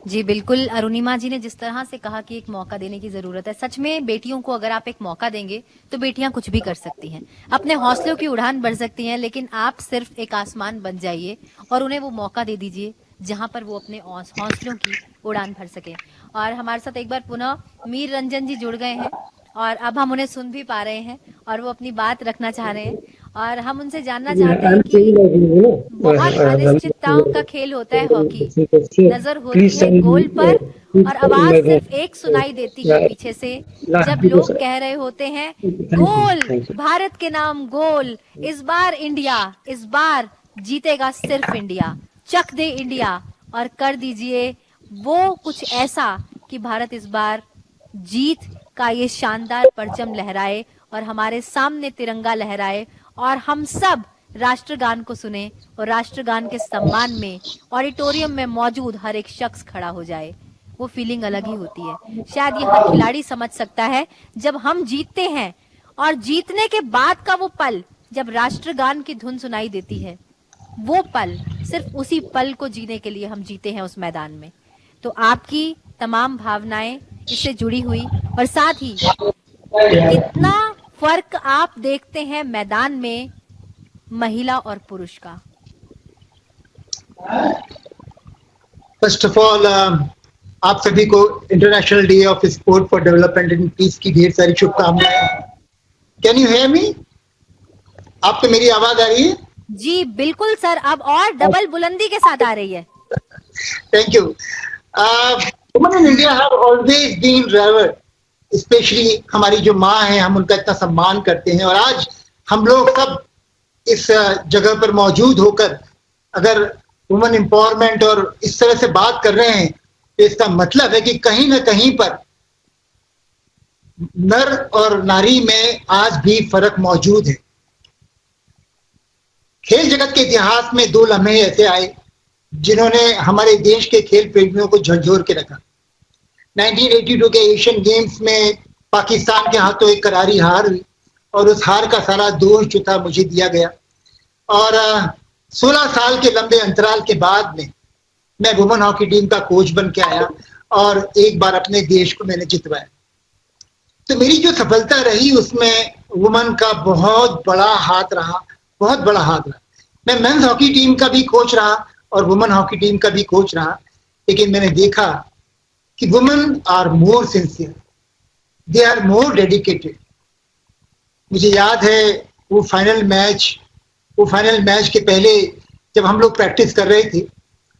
जी बिल्कुल, अरुणिमा जी ने जिस तरह से कहा कि एक मौका देने की जरूरत है, सच में बेटियों को अगर आप एक मौका देंगे तो बेटियां कुछ भी कर सकती हैं, अपने हौसलों की उड़ान भर सकती हैं। लेकिन आप सिर्फ एक आसमान बन जाइए और उन्हें वो मौका दे दीजिए जहां पर वो अपने हौसलों की उड़ान भर सके। और हमारे साथ एक बार पुनः मीर रंजन जी जुड़ गए हैं और अब हम उन्हें सुन भी पा रहे हैं और वो अपनी बात रखना चाह रहे हैं। और हम उनसे जानना चाहते हैं कि बहुत अनिश्चितताओं का खेल होता है हॉकी, नजर होती है गोल पर और आवाज सिर्फ एक सुनाई देती है पीछे से, जब लोग कह रहे होते हैं गोल, भारत के नाम गोल, इस बार इंडिया, इस बार जीतेगा सिर्फ इंडिया, चक दे इंडिया और कर दीजिए वो कुछ ऐसा कि भारत इस बार जीत का ये शानदार परचम लहराए और हमारे सामने तिरंगा लहराए और हम सब राष्ट्रगान को सुने और राष्ट्रगान के सम्मान में ऑडिटोरियम में मौजूद हर एक शख्स खड़ा हो जाए, वो फीलिंग अलग ही होती है। शायद ये हर खिलाड़ी समझ सकता है, जब हम जीतते हैं और जीतने के बाद का वो पल जब राष्ट्रगान की धुन सुनाई देती है, वो पल, सिर्फ उसी पल को जीने के लिए हम जीते हैं उस मैदान में। तो आपकी तमाम भावनाएं इससे जुड़ी हुई, और साथ ही कितना फर्क आप देखते हैं मैदान में महिला और पुरुष का। फर्स्ट ऑफ ऑल आप सभी को international day of sport for development and peace की ढेर सारी शुभकामनाएं। Can you hear me? आपको मेरी आवाज आ रही है? जी बिल्कुल सर, अब और डबल बुलंदी के साथ आ रही है। Thank you. Women in India have always been revered, especially हमारी जो माँ है, हम उनका इतना सम्मान करते हैं। और आज हम लोग सब इस जगह पर मौजूद होकर अगर वुमेन एम्पावरमेंट और इस तरह से बात कर रहे हैं, तो इसका मतलब है कि कहीं ना कहीं पर नर और नारी में आज भी फर्क मौजूद है। खेल जगत के इतिहास में 2 लम्हे ऐसे आए जिन्होंने हमारे देश के खेल प्रेमियों को झंझोर के रखा। 1982 के एशियन गेम्स में पाकिस्तान के हाथों एक करारी हार हुई और उस हार का सारा दोष जो था मुझे दिया गया। और 16 साल के लंबे अंतराल के बाद में मैं वुमेन हॉकी टीम का कोच बन के आया और एक बार अपने देश को मैंने जितवाया। तो मेरी जो सफलता रही उसमें वुमेन का बहुत बड़ा हाथ रहा, बहुत बड़ा हाथ रहा। मैं मेंस हॉकी टीम का भी कोच रहा और वुमेन हॉकी टीम का भी कोच रहा, लेकिन मैंने देखा कि women are more sincere, they are more dedicated. मुझे याद है वो फाइनल मैच के पहले जब हम लोग प्रैक्टिस कर रहे थे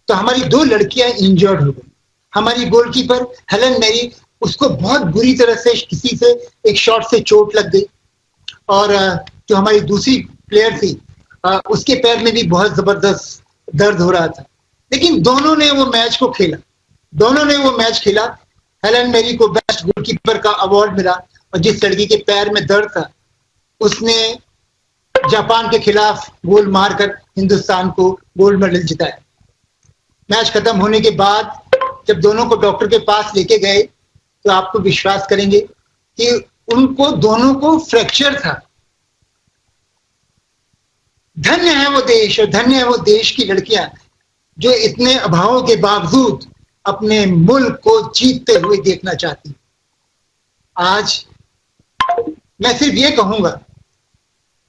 तो हमारी 2 लड़कियां इंजर्ड हो गई। हमारी गोलकीपर हेलन मैरी, उसको बहुत बुरी तरह से किसी से एक शॉट से चोट लग गई, और जो हमारी दूसरी प्लेयर थी उसके पैर में भी बहुत जबरदस्त दर्द हो रहा था। लेकिन दोनों ने वो मैच खेला। हेलन मैरी को बेस्ट गोलकीपर का अवार्ड मिला और जिस लड़की के पैर में दर्द था उसने जापान के खिलाफ गोल मारकर हिंदुस्तान को गोल्ड मेडल जिताया। मैच खत्म होने के बाद जब दोनों को डॉक्टर के पास लेके गए तो आपको विश्वास करेंगे कि उनको दोनों को फ्रैक्चर था। धन्य है वो देश और धन्य है वो देश की लड़कियां जो इतने अभावों के बावजूद अपने मुल्क को जीतते हुए देखना चाहती। आज मैं सिर्फ ये कहूंगा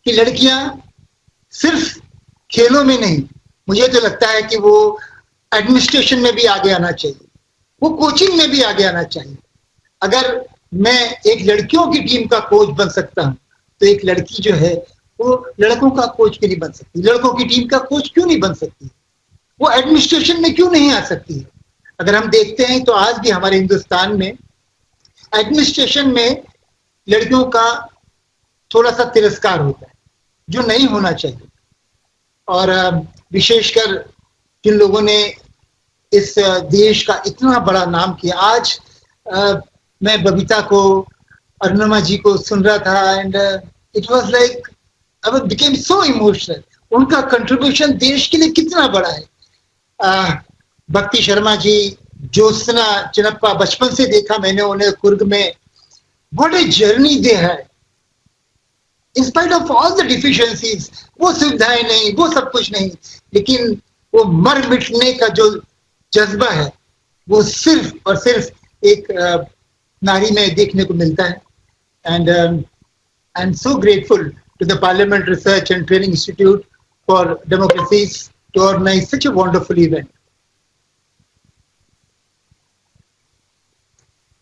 कि लड़कियां सिर्फ खेलों में नहीं, मुझे तो लगता है कि वो एडमिनिस्ट्रेशन में भी आगे आना चाहिए, वो कोचिंग में भी आगे आना चाहिए। अगर मैं एक लड़कियों की टीम का कोच बन सकता हूं तो एक लड़की जो है वो लड़कों का कोच क्यों नहीं बन सकती? लड़कों की टीम का कोच क्यों नहीं बन सकती? वो एडमिनिस्ट्रेशन में क्यों नहीं आ सकती है? अगर हम देखते हैं तो आज भी हमारे हिंदुस्तान में एडमिनिस्ट्रेशन में लड़कियों का थोड़ा सा तिरस्कार होता है, जो नहीं होना चाहिए। और विशेषकर जिन लोगों ने इस देश का इतना बड़ा नाम किया। आज मैं बबीता को, अरुणिमा जी को सुन रहा था and it was like I became so emotional. उनका कंट्रीब्यूशन देश के लिए कितना बड़ा है। भक्ति शर्मा जी, ज्योत्सना चिनप्पा, बचपन से देखा मैंने उन्हें कुर्ग में। व्हाट ए जर्नी दे है, in spite of all the deficiencies. वो सुविधाएं नहीं, वो सब कुछ नहीं, लेकिन वो मर मिटने का जो जज्बा है वो सिर्फ और सिर्फ एक नारी में देखने को मिलता है। And I am so grateful to the Parliament Research and Training Institute for Democracies to organize such a wonderful event.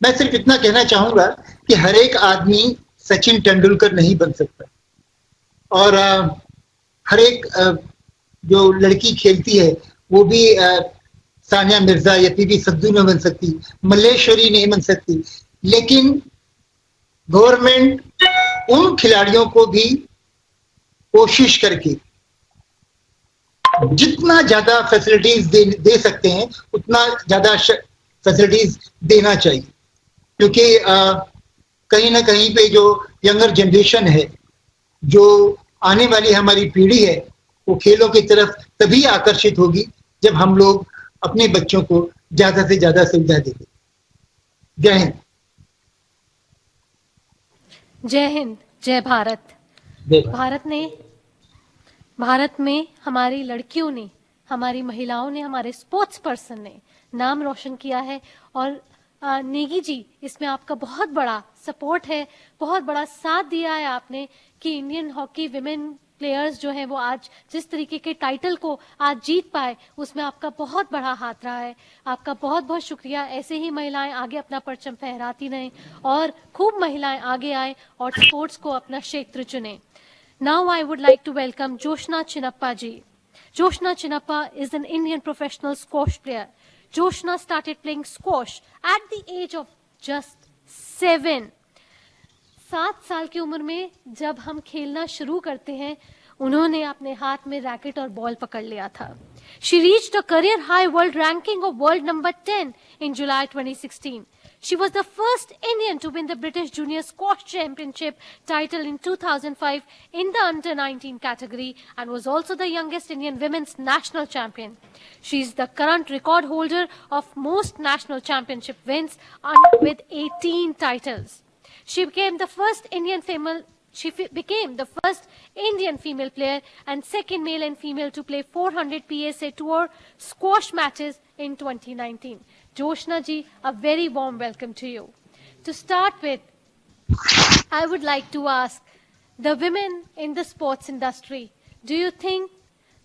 मैं सिर्फ इतना कहना चाहूंगा कि हर एक आदमी सचिन तेंदुलकर नहीं बन सकता, और हर एक जो लड़की खेलती है वो भी सानिया मिर्जा या पीवी सिंधु नहीं बन सकती, मल्लेश्वरी नहीं बन सकती। लेकिन गवर्नमेंट उन खिलाड़ियों को भी कोशिश करके जितना ज्यादा फैसिलिटीज दे सकते हैं उतना ज्यादा फैसिलिटीज देना चाहिए, क्योंकि कहीं ना कहीं पे जो यंगर जनरेशन है, जो आने वाली हमारी पीढ़ी है, वो खेलों की तरफ तभी आकर्षित होगी जब हम लोग अपने बच्चों को ज्यादा से ज्यादा सुविधा देंगे। जय हिंद। जय हिंद, जय भारत। जय भारत। भारत में हमारी लड़कियों ने, हमारी महिलाओं ने, हमारे स्पोर्ट्स पर्सन ने नाम रोशन किया है। और नेगी जी, इसमें आपका बहुत बड़ा सपोर्ट है, बहुत बड़ा साथ दिया है आपने कि इंडियन हॉकी विमेन प्लेयर्स जो हैं वो आज जिस तरीके के टाइटल को आज जीत पाए, उसमें आपका बहुत बड़ा हाथ रहा है। आपका बहुत बहुत शुक्रिया। ऐसे ही महिलाएं आगे अपना परचम फहराती रहें और खूब महिलाएं आगे आए और स्पोर्ट्स को अपना क्षेत्र चुनें। Now I would like to welcome Joshna Chinnappa ji. Joshna Chinnappa is an Indian professional squash player. Joshna started playing squash at the age of just 7. 7 साल की उम्र में जब हम खेलना शुरू करते हैं, उन्होंने अपने हाथ में रैकेट और बॉल पकड़ लिया था। She reached a career high world ranking of world number 10 in July 2016. She was the first Indian to win the British Junior Squash Championship title in 2005 in the under-19 category and was also the youngest Indian women's national champion. She is the current record holder of most national championship wins with 18 titles. She became the first Indian female player and second male and female to play 400 PSA Tour squash matches in 2019. Joshna ji, a very warm welcome to you. To start with, I would like to ask the women in the sports industry, do you think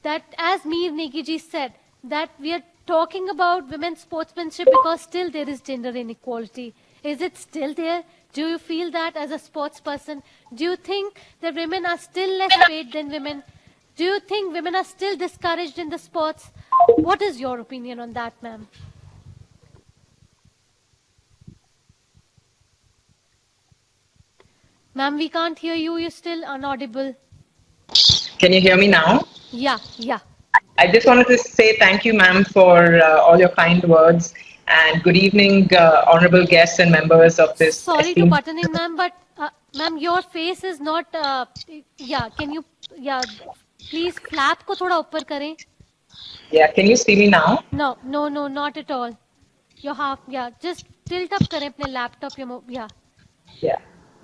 that, as Mir Negi ji said, that we are talking about women's sportsmanship because still there is gender inequality? Is it still there? Do you feel that as a sports person? Do you think that women are still less paid than women? Do you think women are still discouraged in the sports? What is your opinion on that, ma'am? Ma'am, we can't hear you. You're still inaudible. Can you hear me now? Yeah. I just wanted to say thank you, ma'am, for all your kind words. And good evening, honorable guests and members of this. Sorry to butt in, ma'am, but ma'am, your face is not. Can you? Please flap ko thoda upar kare. Yeah, can you see me now? No, not at all. Your half. Yeah, just tilt up kare apne laptop. Yeah.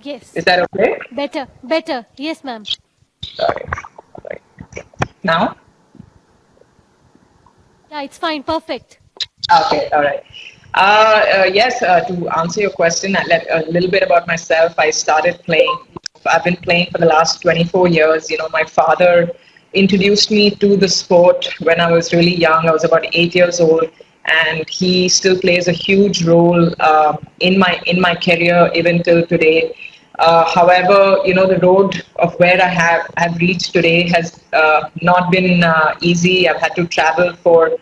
Yes. Is that okay? Better. Yes, ma'am. Sorry. Now? Yeah, it's fine. Perfect. Okay, all right. Yes, to answer your question, a little bit about myself. I started playing. I've been playing for the last 24 years. You know, my father introduced me to the sport when I was really young. I was about 8 years old, and he still plays a huge role in my career even till today. However, you know, the road of where I have reached today has not been easy. I've had to travel for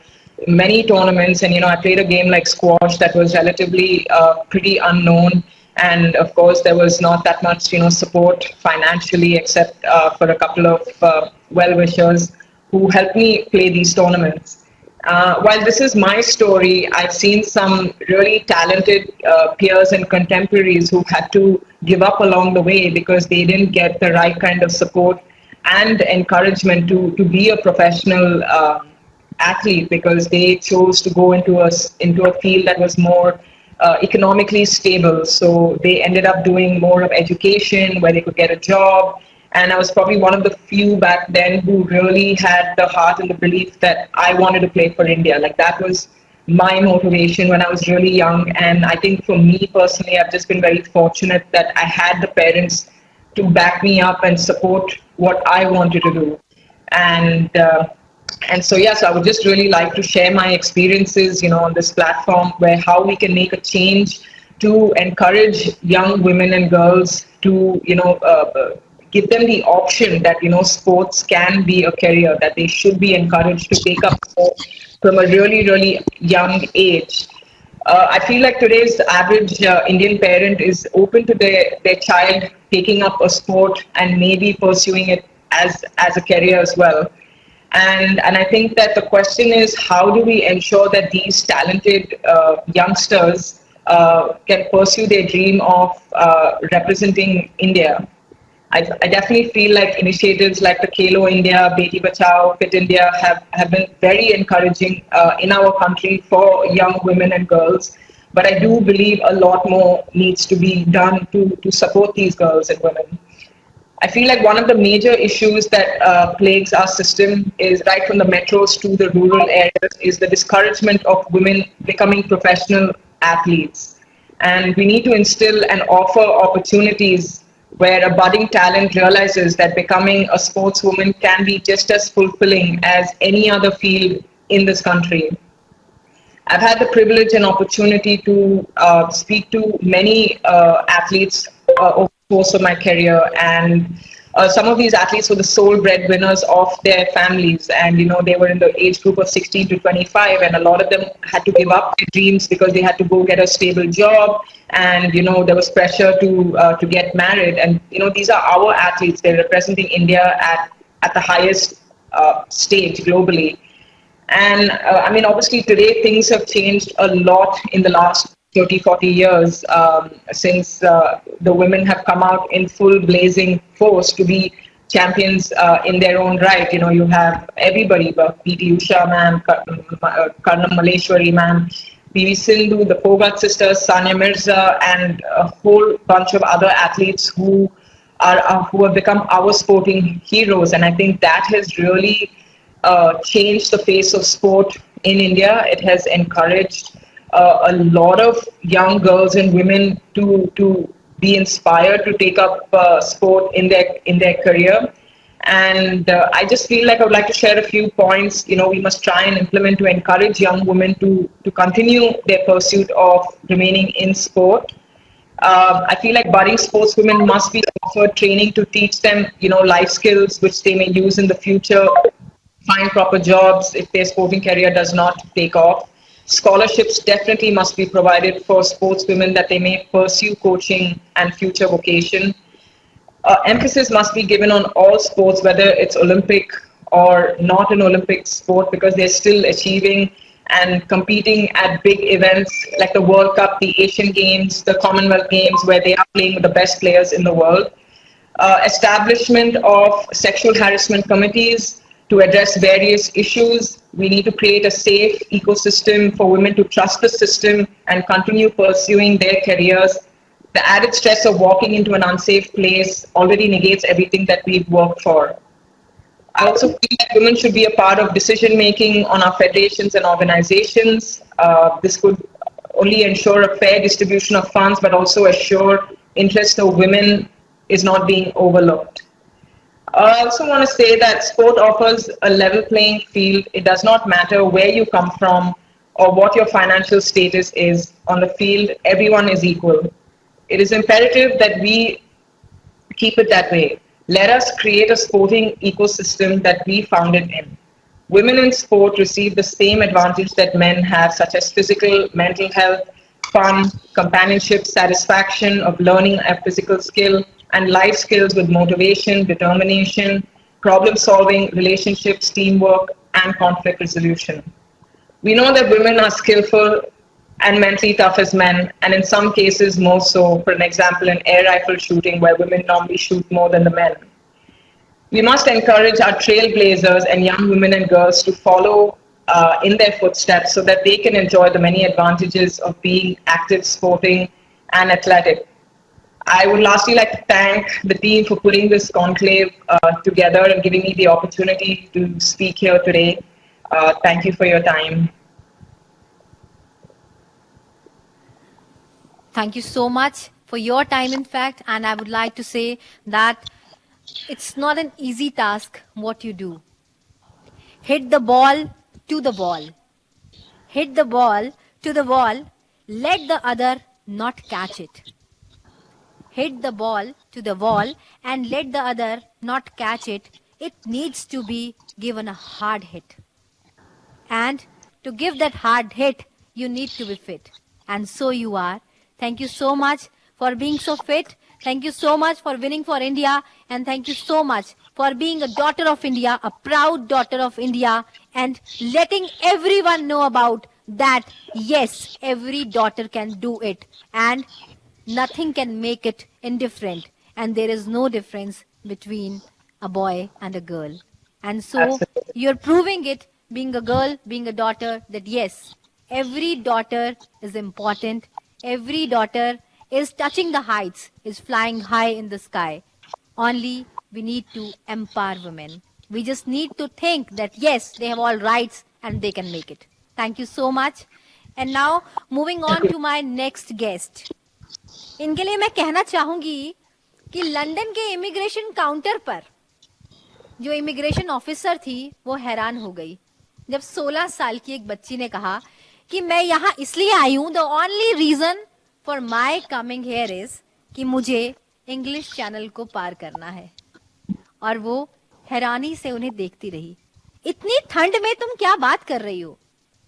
many tournaments, and you know, I played a game like squash that was relatively pretty unknown, and of course there was not that much, you know, support financially except for a couple of well-wishers who helped me play these tournaments. While this is my story, I've seen some really talented peers and contemporaries who had to give up along the way because they didn't get the right kind of support and encouragement to be a professional athlete, because they chose to go into a field that was more economically stable. So they ended up doing more of education where they could get a job. And I was probably one of the few back then who really had the heart and the belief that I wanted to play for India. Like, that was my motivation when I was really young. And I think for me personally, I've just been very fortunate that I had the parents to back me up and support what I wanted to do. And so, yes, I would just really like to share my experiences, you know, on this platform, where how we can make a change to encourage young women and girls to, you know, give them the option that, you know, sports can be a career, that they should be encouraged to take up sports from a really, really young age. I feel like today's average Indian parent is open to their child taking up a sport and maybe pursuing it as a career as well. And I think that the question is, how do we ensure that these talented youngsters can pursue their dream of representing India? I definitely feel like initiatives like the Khelo India, Beti Bachao, Fit India have been very encouraging in our country for young women and girls. But I do believe a lot more needs to be done to support these girls and women. I feel like one of the major issues that plagues our system is right from the metros to the rural areas is the discouragement of women becoming professional athletes. And we need to instill and offer opportunities where a budding talent realizes that becoming a sportswoman can be just as fulfilling as any other field in this country. I've had the privilege and opportunity to speak to many athletes over the course of my career, and some of these athletes were the sole breadwinners of their families, and they were in the age group of 16 to 25, and a lot of them had to give up their dreams because they had to go get a stable job, and there was pressure to get married, and these are our athletes. They're representing India at the highest stage globally. And I mean, obviously today things have changed a lot in the last 30, 40 years since the women have come out in full blazing force to be champions in their own right. You have everybody, P.T. Usha, ma'am, Karnam Maleshwari, ma'am, P.V. Sindhu, the Phogat sisters, Sania Mirza, and a whole bunch of other athletes who have become our sporting heroes. And I think that has really changed the face of sport in India. It has encouraged a lot of young girls and women to be inspired to take up sport in their career. And I just feel like I would like to share a few points we must try and implement to encourage young women to continue their pursuit of remaining in sport. I feel like budding sportswomen must be offered training to teach them life skills which they may use in the future, find proper jobs if their sporting career does not take off. Scholarships definitely must be provided for sportswomen that they may pursue coaching and future vocation. Emphasis must be given on all sports, whether it's Olympic or not an Olympic sport, because they're still achieving and competing at big events like the World Cup, the Asian Games, the Commonwealth Games, where they are playing with the best players in the world. Establishment of sexual harassment committees to address various issues. We need to create a safe ecosystem for women to trust the system and continue pursuing their careers. The added stress of walking into an unsafe place already negates everything that we've worked for. I also feel that women should be a part of decision making on our federations and organizations. This could only ensure a fair distribution of funds, but also assure interest of women is not being overlooked. I also want to say that sport offers a level playing field. It does not matter where you come from or what your financial status is. On the field, everyone is equal. It is imperative that we keep it that way. Let us create a sporting ecosystem that we founded in. Women in sport receive the same advantage that men have, such as physical, mental health, fun, companionship, satisfaction of learning a physical skill, and life skills with motivation, determination, problem solving, relationships, teamwork, and conflict resolution. We know that women are skillful and mentally tough as men, and in some cases more so. For an example, in air rifle shooting, where women normally shoot more than the men. We must encourage our trailblazers and young women and girls to follow in their footsteps so that they can enjoy the many advantages of being active, sporting, and athletic. I would lastly like to thank the team for putting this conclave together and giving me the opportunity to speak here today. Thank you for your time. Thank you so much for your time, in fact. And I would like to say that it's not an easy task what you do. Hit the ball to the wall. Hit the ball to the wall. Let the other not catch it. Hit the ball to the wall and let the other not catch it. It needs to be given a hard hit. And to give that hard hit, you need to be fit. And so you are. Thank you so much for being so fit. Thank you so much for winning for India. And thank you so much for being a daughter of India, a proud daughter of India, and letting everyone know about that, yes, every daughter can do it. And nothing can make it indifferent. and there is no difference between a boy and a girl. And so Absolutely. you're proving it, being a girl, being a daughter, that yes, every daughter is important. Every daughter is touching the heights, is flying high in the sky. Only we need to empower women. We just need to think that yes, they have all rights and they can make it. Thank you so much. And now moving on to my next guest. इनके लिए मैं कहना चाहूंगी कि लंदन के इमिग्रेशन काउंटर पर जो इमिग्रेशन ऑफिसर थी वो हैरान हो गई जब 16 साल की एक बच्ची ने कहा कि मैं यहाँ इसलिए आई हूँ, the only reason for my coming here is कि मुझे इंग्लिश चैनल को पार करना है. और वो हैरानी से उन्हें देखती रही. इतनी ठंड में तुम क्या बात कर रही हो?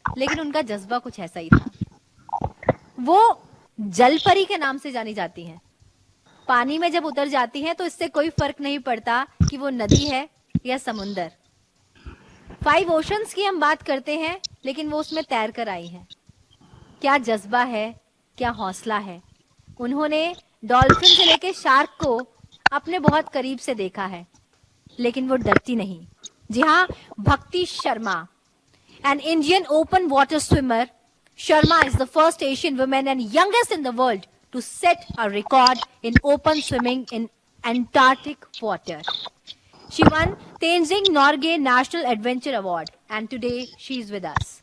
लेकिन उनका जज्बा कुछ ऐसा ही था. वो जलपरी के नाम से जानी जाती हैं. पानी में जब उतर जाती हैं तो इससे कोई फर्क नहीं पड़ता कि वो नदी है या समुंदर. 5 ओशंस की हम बात करते हैं, लेकिन वो उसमें तैर कर आई हैं. क्या जज्बा है, क्या हौसला है. उन्होंने डॉल्फिन से लेके शार्क को अपने बहुत करीब से देखा है, लेकिन वो डरती नहीं. जी हाँ, भक्ति Sharma, an Indian open water swimmer. Sharma is the first Asian woman and youngest in the world to set a record in open swimming in Antarctic water. She won Tenzing Norgay National Adventure Award and today she is with us.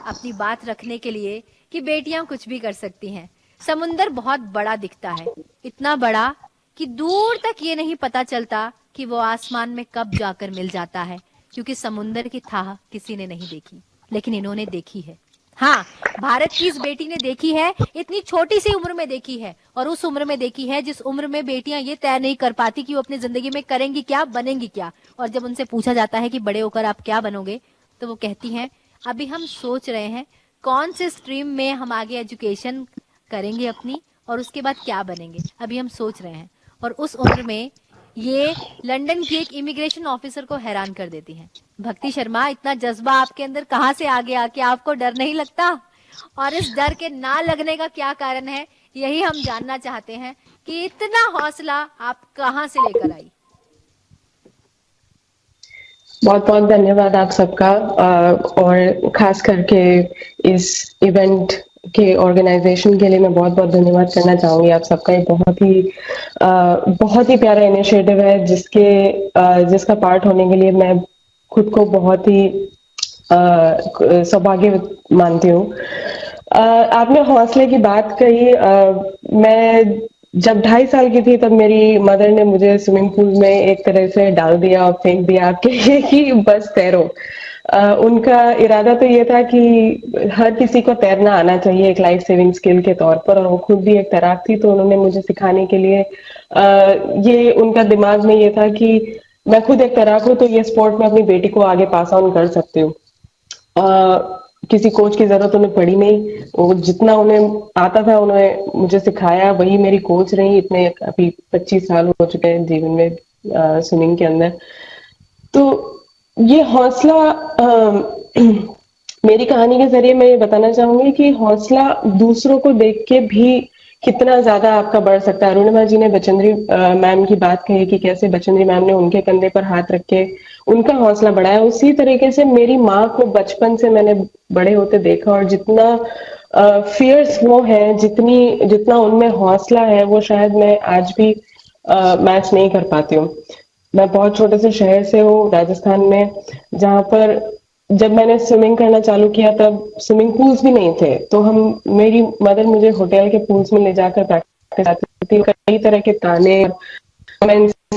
अपनी बात रखने के लिए कि बेटियां कुछ भी कर सकती हैं. समुंदर बहुत बड़ा दिखता है, इतना बड़ा कि दूर तक ये नहीं पता चलता कि वो आसमान में कब जाकर मिल जाता है, क्योंकि समुंदर की थाह किसी ने नहीं देखी, लेकिन इन्होंने देखी है. हाँ, भारत की इस बेटी ने देखी है, इतनी छोटी सी उम्र में देखी है, और उस उम्र में देखी है जिस उम्र में बेटियां ये तय नहीं कर पाती कि वो अपनी जिंदगी में करेंगी क्या, बनेंगी क्या. और जब उनसे पूछा जाता है कि बड़े होकर आप क्या बनोगे, तो वो कहती हैं अभी हम सोच रहे हैं कौन से स्ट्रीम में हम आगे एजुकेशन करेंगे अपनी, और उसके बाद क्या बनेंगे, अभी हम सोच रहे हैं. और उस उम्र में ये लंदन की एक इमिग्रेशन ऑफिसर को हैरान कर देती हैं. भक्ति शर्मा, इतना जज्बा आपके अंदर कहाँ से आ गया कि आपको डर नहीं लगता, और इस डर के ना लगने का क्या कारण है, यही हम जानना चाहते हैं कि इतना हौसला आप कहाँ से लेकर आई. बहुत बहुत धन्यवाद आप सबका, और खास करके इस इवेंट के ऑर्गेनाइजेशन के लिए मैं बहुत बहुत धन्यवाद करना चाहूंगी आप सबका. ये बहुत ही प्यारा इनिशिएटिव है जिसका पार्ट होने के लिए मैं खुद को बहुत ही सौभाग्य मानती हूँ. आपने हौसले की बात कही. मैं जब 2.5 साल की थी तब मेरी मदर ने मुझे स्विमिंग पूल में एक तरह से डाल दिया और फेंक दिया कि बस तैरो. उनका इरादा तो ये था कि हर किसी को तैरना आना चाहिए एक लाइफ सेविंग स्किल के तौर पर, और वो खुद भी एक तैराक थी, तो उन्होंने मुझे सिखाने के लिए ये उनका दिमाग में ये था कि मैं खुद एक तैराक हूँ, तो ये स्पोर्ट में अपनी बेटी को आगे पास ऑन कर सकती हूँ. किसी कोच की जरूरत उन्हें पड़ी नहीं. वो जितना उन्हें आता था उन्होंने मुझे सिखाया, वही मेरी कोच रही. इतने अभी 25 साल हो चुके हैं जीवन में स्विमिंग के अंदर. तो ये हौसला मेरी कहानी के जरिए मैं ये बताना चाहूंगी कि हौसला दूसरों को देख के भी कितना ज्यादा आपका बढ़ सकता है. अरुणिमा जी ने बचेंद्री मैम की बात कही कि कैसे बचेंद्री मैम ने उनके कंधे पर हाथ रख के उनका हौसला बढ़ाया. उसी तरीके से मेरी माँ को बचपन से मैंने बड़े होते देखा, और जितना फियर्स वो है, जितना उनमें हौसला है, वो शायद मैं आज भी मैच नहीं कर पाती हूँ. मैं बहुत छोटे से शहर से हूँ, राजस्थान में, जहाँ पर जब मैंने स्विमिंग करना चालू किया तब स्विमिंग पूल्स भी नहीं थे. तो मेरी मदर मुझे होटल के पूल्स में ले जाकर प्रैक्टिस कराती थी. कई तरह के ताने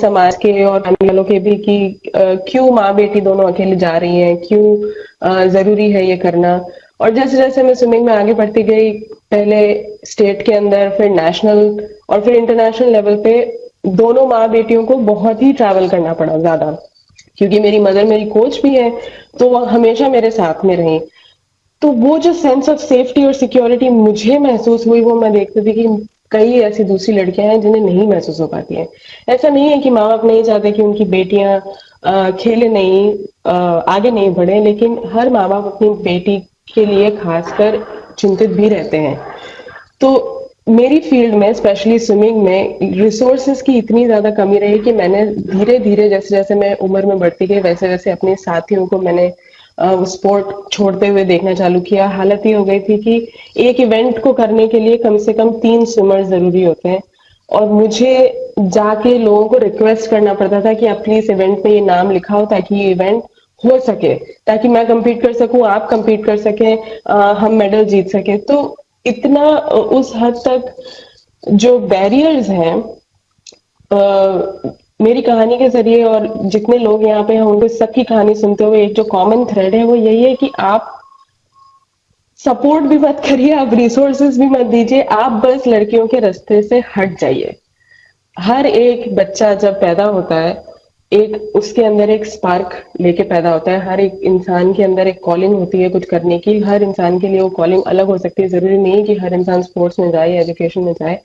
समाज के और आने वालों के भी कि क्यों माँ बेटी दोनों अकेले जा रही हैं, क्यों जरूरी है ये करना. और जैसे जैसे मैं स्विमिंग में आगे बढ़ती गई, पहले स्टेट के अंदर, फिर नेशनल और फिर इंटरनेशनल लेवल पे, दोनों माँ बेटियों को बहुत ही ट्रैवल करना पड़ा ज्यादा, क्योंकि मेरी मदर मेरी कोच भी है, तो वो हमेशा मेरे साथ में रही. तो वो जो सेंस ऑफ सेफ्टी और सिक्योरिटी मुझे महसूस हुई, वो मैं देखती थी कि कई ऐसी दूसरी लड़कियां हैं जिन्हें नहीं महसूस हो पाती हैं. ऐसा नहीं है कि माँ बाप नहीं चाहते कि उनकी बेटियां खेले नहीं, आगे नहीं बढ़े, लेकिन हर माँ बाप अपनी बेटी के लिए खासकर चिंतित भी रहते हैं. तो मेरी फील्ड में स्पेशली स्विमिंग में रिसोर्सेज की इतनी ज्यादा कमी रही कि मैंने धीरे धीरे जैसे जैसे मैं उम्र में बढ़ती गई वैसे वैसे अपने साथियों को मैंने स्पोर्ट छोड़ते हुए देखना चालू किया। हालत ये हो गई थी कि एक इवेंट को करने के लिए कम से कम 3 स्विमर्स जरूरी होते हैं और मुझे जाके लोगों को रिक्वेस्ट करना पड़ता था कि आप प्लीज इवेंट में ये नाम लिखाओ ताकि ये इवेंट हो सके, ताकि मैं compete कर सकूं, आप compete कर सकें, हम मेडल जीत सके। तो इतना उस हद तक जो बैरियर्स हैं मेरी कहानी के जरिए और जितने लोग यहाँ पे हैं उनको सबकी कहानी सुनते हुए एक जो कॉमन थ्रेड है वो यही है कि आप सपोर्ट भी मत करिए, आप रिसोर्सेज भी मत दीजिए, आप बस लड़कियों के रास्ते से हट जाइए। हर एक बच्चा जब पैदा होता है एक उसके अंदर एक स्पार्क लेके पैदा होता है। हर एक इंसान के अंदर एक कॉलिंग होती है कुछ करने की। हर इंसान के लिए वो कॉलिंग अलग हो सकती है। जरूरी नहीं कि हर इंसान स्पोर्ट्स में जाए या एजुकेशन में जाए।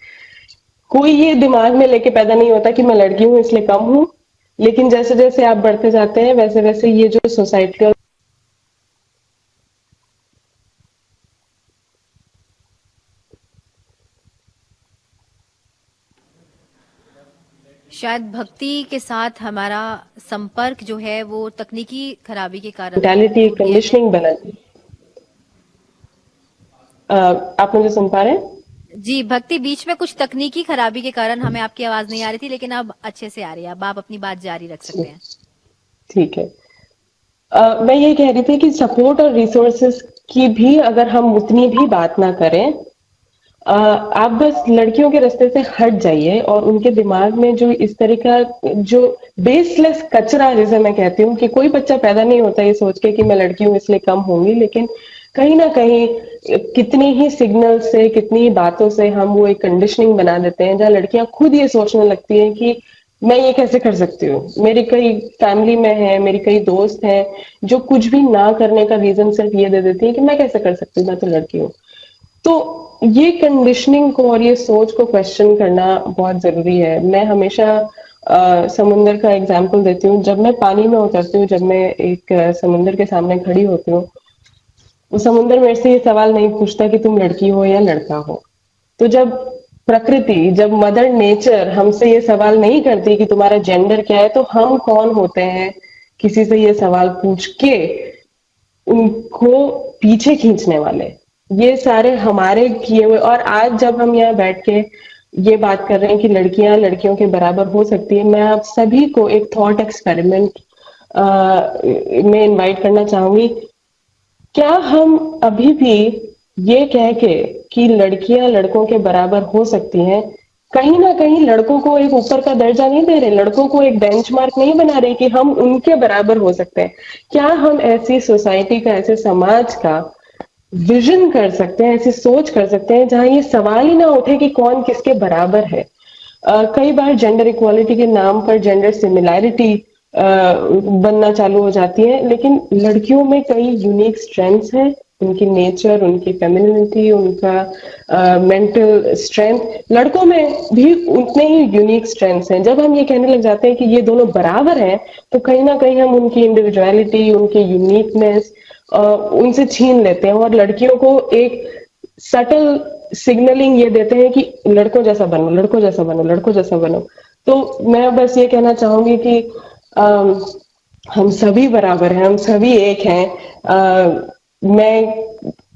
कोई ये दिमाग में लेके पैदा नहीं होता कि मैं लड़की हूं इसलिए कम हूं, लेकिन जैसे जैसे आप बढ़ते जाते हैं वैसे वैसे ये जो सोसाइटी शायद भक्ति के साथ हमारा संपर्क जो है वो तकनीकी खराबी के कारण मेंटालिटी टूट गया है। कंडीशनिंग बना आप मुझे सुन पा रहे हैं? जी भक्ति, बीच में कुछ तकनीकी खराबी के कारण हमें आपकी आवाज नहीं आ रही थी, लेकिन अब अच्छे से आ रही है। अब आप अपनी बात जारी रख सकते हैं। ठीक है। मैं ये कह रही थी कि सपोर्ट और रिसोर्सेज की भी अगर हम उतनी भी बात ना करें, आप बस लड़कियों के रास्ते से हट जाइए और उनके दिमाग में जो इस तरह का जो बेसलेस कचरा, जैसे मैं कहती हूँ कि कोई बच्चा पैदा नहीं होता ये सोच के कि मैं लड़की हूँ इसलिए कम होंगी, लेकिन कहीं ना कहीं कितनी ही सिग्नल से कितनी ही बातों से हम वो एक कंडीशनिंग बना देते हैं जहाँ लड़कियां खुद ये सोचने लगती हैं कि मैं ये कैसे कर सकती हूँ। मेरी कई फैमिली में है, मेरी कई दोस्त हैं जो कुछ भी ना करने का रीजन सिर्फ ये दे देती है कि मैं कैसे कर सकती हूँ, मैं तो लड़की हूँ। तो ये कंडीशनिंग को और ये सोच को क्वेश्चन करना बहुत जरूरी है। मैं हमेशा समुंदर का एग्जाम्पल देती हूँ। जब मैं पानी में उतरती हूँ, जब मैं एक समुंदर के सामने खड़ी होती हूँ, वो समुंदर मेरे से ये सवाल नहीं पूछता कि तुम लड़की हो या लड़का हो। तो जब प्रकृति, जब मदर नेचर हमसे ये सवाल नहीं करती कि तुम्हारा जेंडर क्या है, तो हम कौन होते हैं किसी से ये सवाल पूछ के उनको पीछे खींचने वाले। ये सारे हमारे किए हुए। और आज जब हम यहाँ बैठ के ये बात कर रहे हैं कि लड़कियां लड़कियों के बराबर हो सकती है, मैं आप सभी को एक थॉट एक्सपेरिमेंट में इनवाइट करना चाहूंगी। क्या हम अभी भी ये कह के कि लड़कियां लड़कों के बराबर हो सकती हैं, कहीं ना कहीं लड़कों को एक ऊपर का दर्जा नहीं दे रहे, लड़कों को एक बेंचमार्क नहीं बना रहे कि हम उनके बराबर हो सकते हैं? क्या हम ऐसी सोसाइटी का, ऐसे समाज का विजन कर सकते हैं, ऐसी सोच कर सकते हैं जहां ये सवाल ही ना उठे कि कौन किसके बराबर है? कई बार जेंडर इक्वालिटी के नाम पर जेंडर सिमिलैरिटी बनना चालू हो जाती है, लेकिन लड़कियों में कई यूनिक स्ट्रेंथ्स हैं, उनकी नेचर, उनकी फेमिनिटी, उनका मेंटल स्ट्रेंथ। लड़कों में भी उतने ही यूनिक स्ट्रेंथ्स हैं। जब हम ये कहने लग जाते हैं कि ये दोनों बराबर हैं, तो कहीं ना कहीं हम उनकी इंडिविजुअलिटी, उनकी यूनिकनेस उनसे छीन लेते हैं और लड़कियों को एक सटल सिग्नलिंग ये देते हैं कि लड़कों जैसा बनो, लड़कों जैसा बनो, लड़कों जैसा बनो। तो मैं बस ये कहना चाहूंगी कि हम सभी बराबर हैं, हम सभी एक हैं।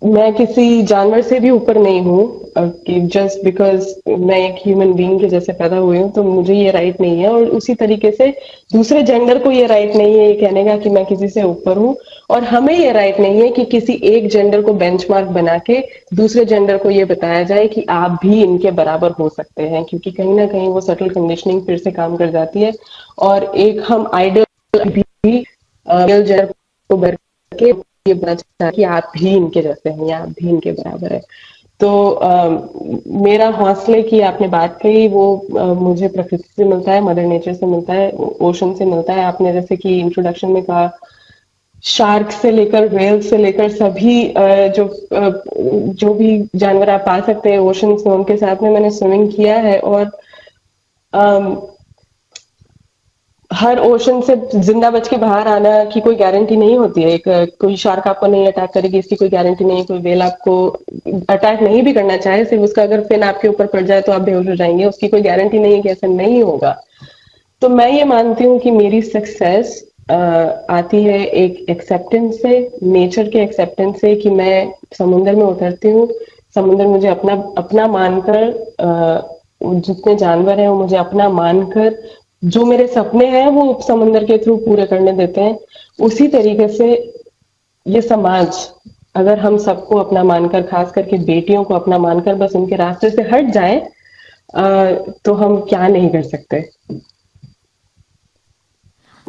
मैं किसी जानवर से भी ऊपर नहीं हूँ कि जस्ट बिकॉज मैं एक ह्यूमन बीइंग के जैसे पैदा हुई हूँ तो मुझे ये राइट नहीं है, और उसी तरीके से दूसरे जेंडर को ये राइट नहीं है ये कहने का कि मैं किसी से ऊपर हूँ। और हमें ये राइट नहीं है कि किसी एक जेंडर को बेंचमार्क बना के दूसरे जेंडर को ये बताया जाए कि आप भी इनके बराबर हो सकते हैं, क्योंकि कहीं ना कहीं वो सटल कंडीशनिंग फिर से काम कर जाती है और एक हम आइडियल भी जेंडर को बर के ये बना चाहता है कि आप भी इनके जैसे हैं या आप भी इनके बराबर है। तो मेरा हौसले की आपने बात कही वो मुझे प्रकृति से मिलता है, मदर नेचर से मिलता है, ओशन से मिलता है। आपने जैसे कि इंट्रोडक्शन में कहा, शार्क से लेकर व्हेल से लेकर सभी जो भी जानवर आप पा सकते हैं ओशन में, उनके साथ में मैंने स्विमिंग किया है। और हर ओशन से जिंदा बच के बाहर आना की कोई गारंटी नहीं होती है। एक कोई शार्क आपको नहीं अटैक करेगी, इसकी कोई गारंटी नहीं है। कोई वेल आपको अटैक नहीं भी करना चाहे, सिर्फ उसका अगर फिन आपके ऊपर पड़ जाए तो आप बेहोश हो जाएंगे, उसकी कोई गारंटी नहीं है कि ऐसा नहीं होगा। तो मैं ये मानती हूँ कि मेरी सक्सेस आती है एक एक्सेप्टेंस से, नेचर के एक्सेप्टेंस से, कि मैं समुद्र में उतरती हूँ, समुद्र मुझे अपना अपना मानकर, जितने जानवर हैं वो मुझे अपना मानकर जो मेरे सपने हैं वो समुद्र के थ्रू पूरे करने देते हैं। उसी तरीके से ये समाज, अगर हम सबको अपना मानकर, खास करके बेटियों को अपना मानकर बस उनके रास्ते से हट जाए, तो हम क्या नहीं कर सकते।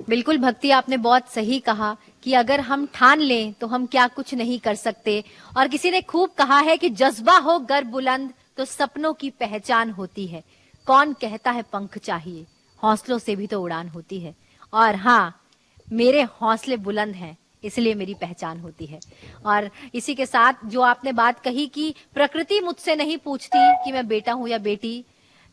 बिल्कुल भक्ति, आपने बहुत सही कहा कि अगर हम ठान लें तो हम क्या कुछ नहीं कर सकते। और किसी ने खूब कहा है कि जज्बा हो गर बुलंद तो सपनों की पहचान होती है। कौन कहता है पंख चाहिए, हौसलों से भी तो उड़ान होती है। और हाँ, मेरे हौसले बुलंद हैं, इसलिए मेरी पहचान होती है। और इसी के साथ जो आपने बात कही कि प्रकृति मुझसे नहीं पूछती कि मैं बेटा हूं या बेटी,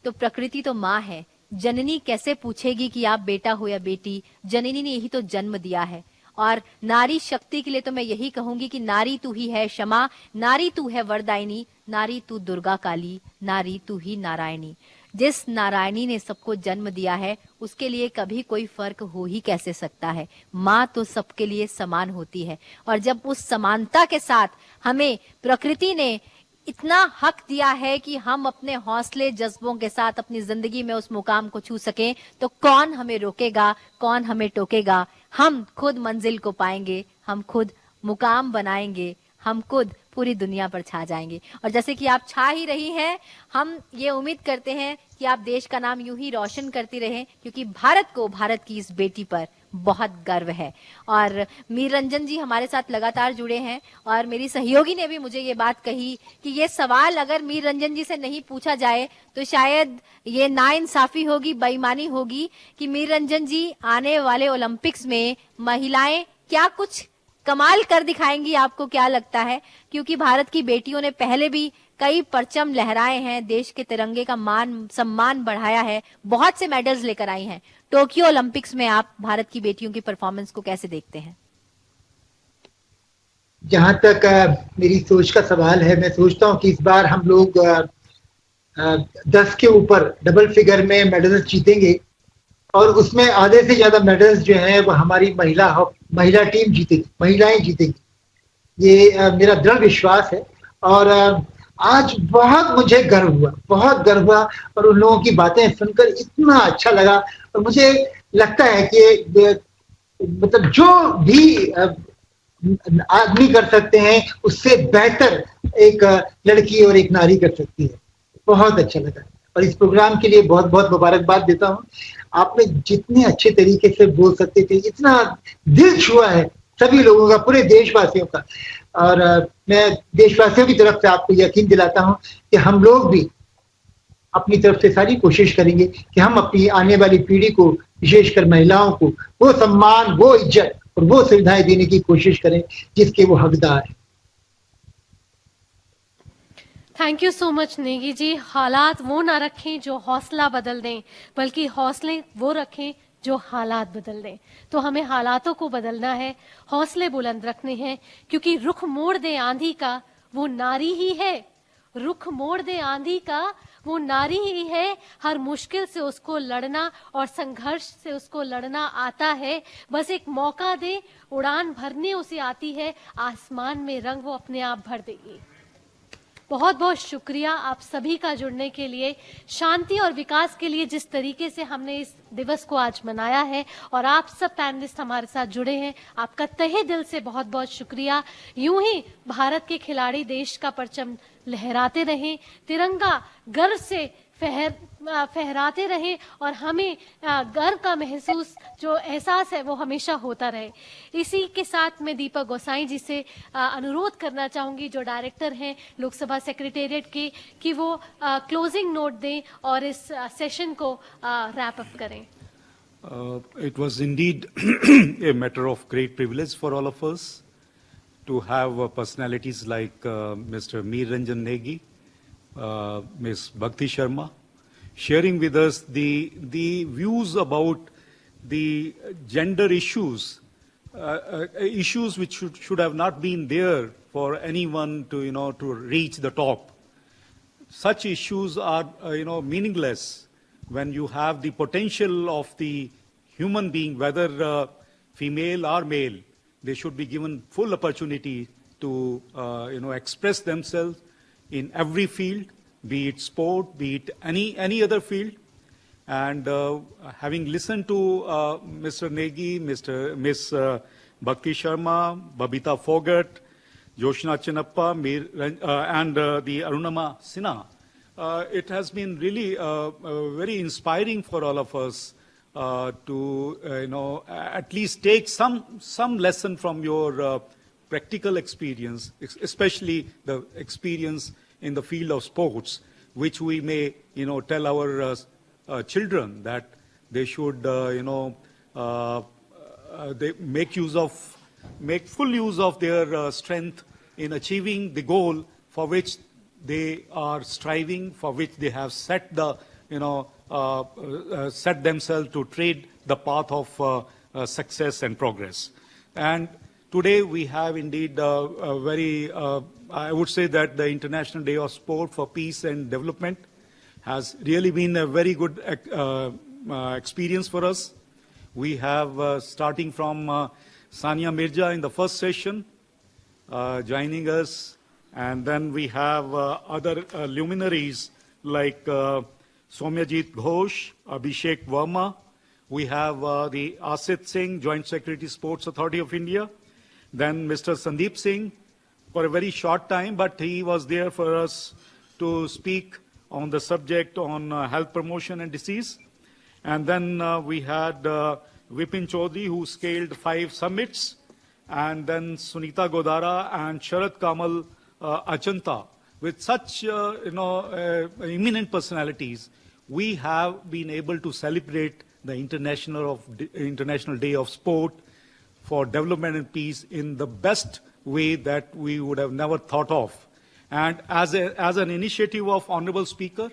तो प्रकृति तो माँ है। जननी कैसे पूछेगी कि आप बेटा हो या बेटी? जननी ने यही तो जन्म दिया है। और नारी शक्ति के लिए तो मैं यही कहूंगी कि नारी तू ही है क्षमा, नारी तू है वरदायिनी, नारी तू दुर्गा काली, नारी तू ही नारायणी। जिस नारायणी ने सबको जन्म दिया है उसके लिए कभी कोई फर्क हो ही कैसे सकता है। माँ तो सबके लिए समान होती है। और जब उस समानता के साथ हमें प्रकृति ने इतना हक दिया है कि हम अपने हौसले जज्बों के साथ अपनी जिंदगी में उस मुकाम को छू सकें, तो कौन हमें रोकेगा, कौन हमें टोकेगा? हम खुद मंजिल को पाएंगे, हम खुद मुकाम बनाएंगे, हम खुद पूरी दुनिया पर छा जाएंगे। और जैसे कि आप छा ही रही हैं, हम ये उम्मीद करते हैं कि आप देश का नाम यूं ही रोशन करती रहें, क्योंकि भारत को, भारत की इस बेटी पर बहुत गर्व है। और मीर रंजन जी हमारे साथ लगातार जुड़े हैं और मेरी सहयोगी ने भी मुझे ये बात कही कि ये सवाल अगर मीर रंजन जी से नहीं पूछा जाए तो शायद ये नाइंसाफी होगी, बेईमानी होगी कि मीर रंजन जी आने वाले ओलंपिक्स में महिलाएं क्या कुछ कमाल कर दिखाएंगी। आपको क्या लगता है? क्योंकि भारत की बेटियों ने पहले भी कई परचम लहराए हैं, देश के तिरंगे का मान सम्मान बढ़ाया है, बहुत से मेडल्स लेकर आई हैं। टोक्यो ओलंपिक्स में आप भारत की बेटियों की परफॉर्मेंस को कैसे देखते हैं? जहां तक मेरी सोच का सवाल है, मैं सोचता हूं कि इस बार हम लोग 10 के ऊपर डबल फिगर में मेडल्स जीतेंगे और उसमें आधे से ज्यादा मेडल्स जो हैं वो हमारी महिला टीम जीतेगी, महिलाएं जीतेंगी। ये मेरा दृढ़ विश्वास है। और आज बहुत मुझे गर्व हुआ, बहुत गर्व हुआ और उन लोगों की बातें सुनकर इतना अच्छा लगा। और मुझे लगता है कि मतलब जो भी आदमी कर सकते हैं उससे बेहतर एक लड़की और एक नारी कर सकती है। बहुत अच्छा लगा और इस प्रोग्राम के लिए बहुत बहुत मुबारकबाद देता हूँ। आपने जितने अच्छे तरीके से बोल सकते थे, इतना दिल छुआ है सभी लोगों का, पूरे देशवासियों का। और मैं देशवासियों की तरफ से आपको यकीन दिलाता हूं कि हम लोग भी अपनी तरफ से सारी कोशिश करेंगे कि हम अपनी आने वाली पीढ़ी को, विशेषकर महिलाओं को, वो सम्मान, वो इज्जत और वो सुविधाएं देने की कोशिश करें जिसके वो हकदार है। Thank you so much Negi ji. हालात वो ना रखें जो हौसला बदल दें, बल्कि हौसले वो रखें जो हालात बदल दें। तो हमें हालातों को बदलना है, हौसले बुलंद रखने हैं, क्योंकि रुख मोड़ दे आंधी का वो नारी ही है। रुख मोड़ दे आंधी का वो नारी ही है। हर मुश्किल से उसको लड़ना और संघर्ष से उसको लड़ना आता है। बस एक मौका दे, उड़ान भरने उसे आती है। आसमान में रंग वो अपने आप भर देगी। बहुत बहुत शुक्रिया आप सभी का जुड़ने के लिए, शांति और विकास के लिए जिस तरीके से हमने इस दिवस को आज मनाया है, और आप सब पैनलिस्ट हमारे साथ जुड़े हैं, आपका तहे दिल से बहुत बहुत शुक्रिया। यूं ही भारत के खिलाड़ी देश का परचम लहराते रहें, तिरंगा गर्व से फहराते रहे और हमें गर्व का महसूस जो एहसास है वो हमेशा होता रहे। इसी के साथ मैं दीपक गोसाई जी से अनुरोध करना चाहूंगी, जो डायरेक्टर हैं लोकसभा सेक्रेटेरिएट के, कि वो क्लोजिंग नोट दें और इस सेशन को रैप अप करें। It was indeed a matter of great privilege for all of us to have personalities like Mr. Meer Ranjan Negi, Ms. Bhakti Sharma, sharing with us the views about the gender issues, issues which should have not been there for anyone to, to reach the top. Such issues are, meaningless when you have the potential of the human being, whether female or male. They should be given full opportunity to, express themselves in every field, be it sport, be it any other field. And having listened to Mr. Negi, Miss Bhakti Sharma, Babita Phogat, Joshna Chinnappa, and the Arunama Sinha, it has been really very inspiring for all of us to, at least take some lesson from your practical experience, especially the experience in the field of sports, which we may, tell our children that they should, they make full use of their strength in achieving the goal for which they are striving, for which they have set set themselves to tread the path of success and progress. And today we have indeed a very, I would say that the International Day of Sport for Peace and Development has really been a very good experience for us. We have, starting from Sania Mirza in the first session, joining us, and then we have other luminaries like Soumyajit Ghosh, Abhishek Verma. We have the Asit Singh, Joint Secretary, Sports Authority of India. Then Mr. Sandeep Singh, for a very short time, but he was there for us to speak on the subject on health promotion and disease. And then we had Vipin Chaudhary, who scaled 5 summits, and then Sunita Godara and Sharad Kamal Achanta. With such eminent personalities, we have been able to celebrate the International Day of Sport for Development and Peace in the best way that we would have never thought of. And as an initiative of Honorable Speaker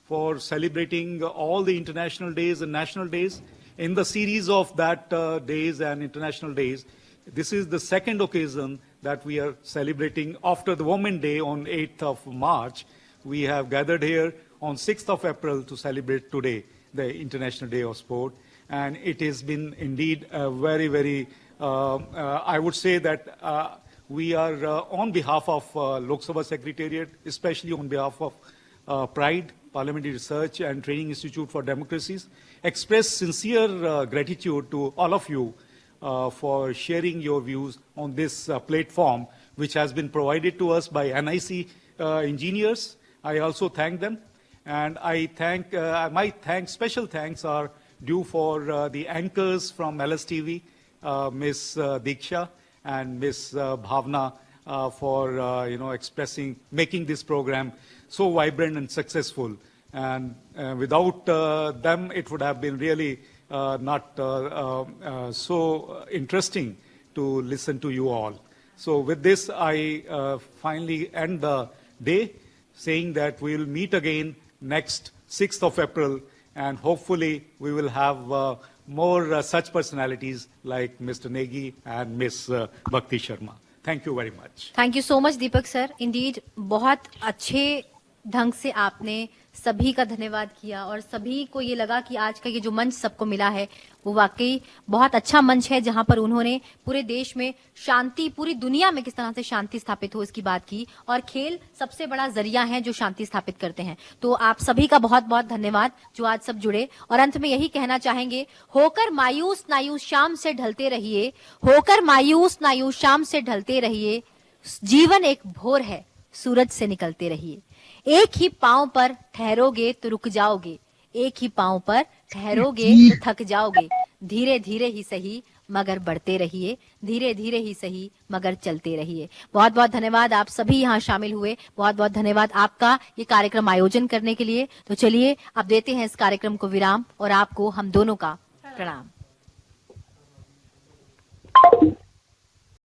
for celebrating all the international days and national days, in the series of that days and international days, this is the second occasion that we are celebrating after the Women's Day on 8th of March. We have gathered here on 6th of April to celebrate today the International Day of Sport. And it has been indeed a very, very, I would say that we are on behalf of Lok Sabha Secretariat, especially on behalf of PRIDE, Parliamentary Research and Training Institute for Democracies, express sincere gratitude to all of you for sharing your views on this platform, which has been provided to us by NIC engineers. I also thank them. And I thank, special thanks are due for the anchors from LSTV, Ms. Diksha and Ms. Bhavna, for, making this program so vibrant and successful. And without them, it would have been really not so interesting to listen to you all. So with this, I finally end the day saying that we will meet again next 6th of April, and hopefully we will have more such personalities like Mr. Negi and Ms. Bhakti Sharma. Thank you very much. Thank you so much, Deepak sir. Indeed, बहुत अच्छे ढंग से आपने सभी का धन्यवाद किया और सभी को ये लगा कि आज का ये जो मंच सबको मिला है वो वाकई बहुत अच्छा मंच है, जहां पर उन्होंने पूरे देश में शांति, पूरी दुनिया में किस तरह से शांति स्थापित हो इसकी बात की। और खेल सबसे बड़ा जरिया है जो शांति स्थापित करते हैं। तो आप सभी का बहुत बहुत धन्यवाद जो आज सब जुड़े। और अंत में यही कहना चाहेंगे, होकर मायूस नायूस शाम से ढलते रहिए, होकर मायूस नायूस शाम से ढलते रहिए, जीवन एक भोर है सूरज से निकलते रहिए। एक ही पांव पर ठहरोगे तो रुक जाओगे, एक ही पांव पर ठहरोगे तो थक जाओगे। धीरे धीरे ही सही मगर बढ़ते रहिए, धीरे धीरे ही सही मगर चलते रहिए। बहुत बहुत धन्यवाद, आप सभी यहाँ शामिल हुए। बहुत बहुत धन्यवाद आपका ये कार्यक्रम आयोजन करने के लिए। तो चलिए अब देते हैं इस कार्यक्रम को विराम और आपको हम दोनों का प्रणाम।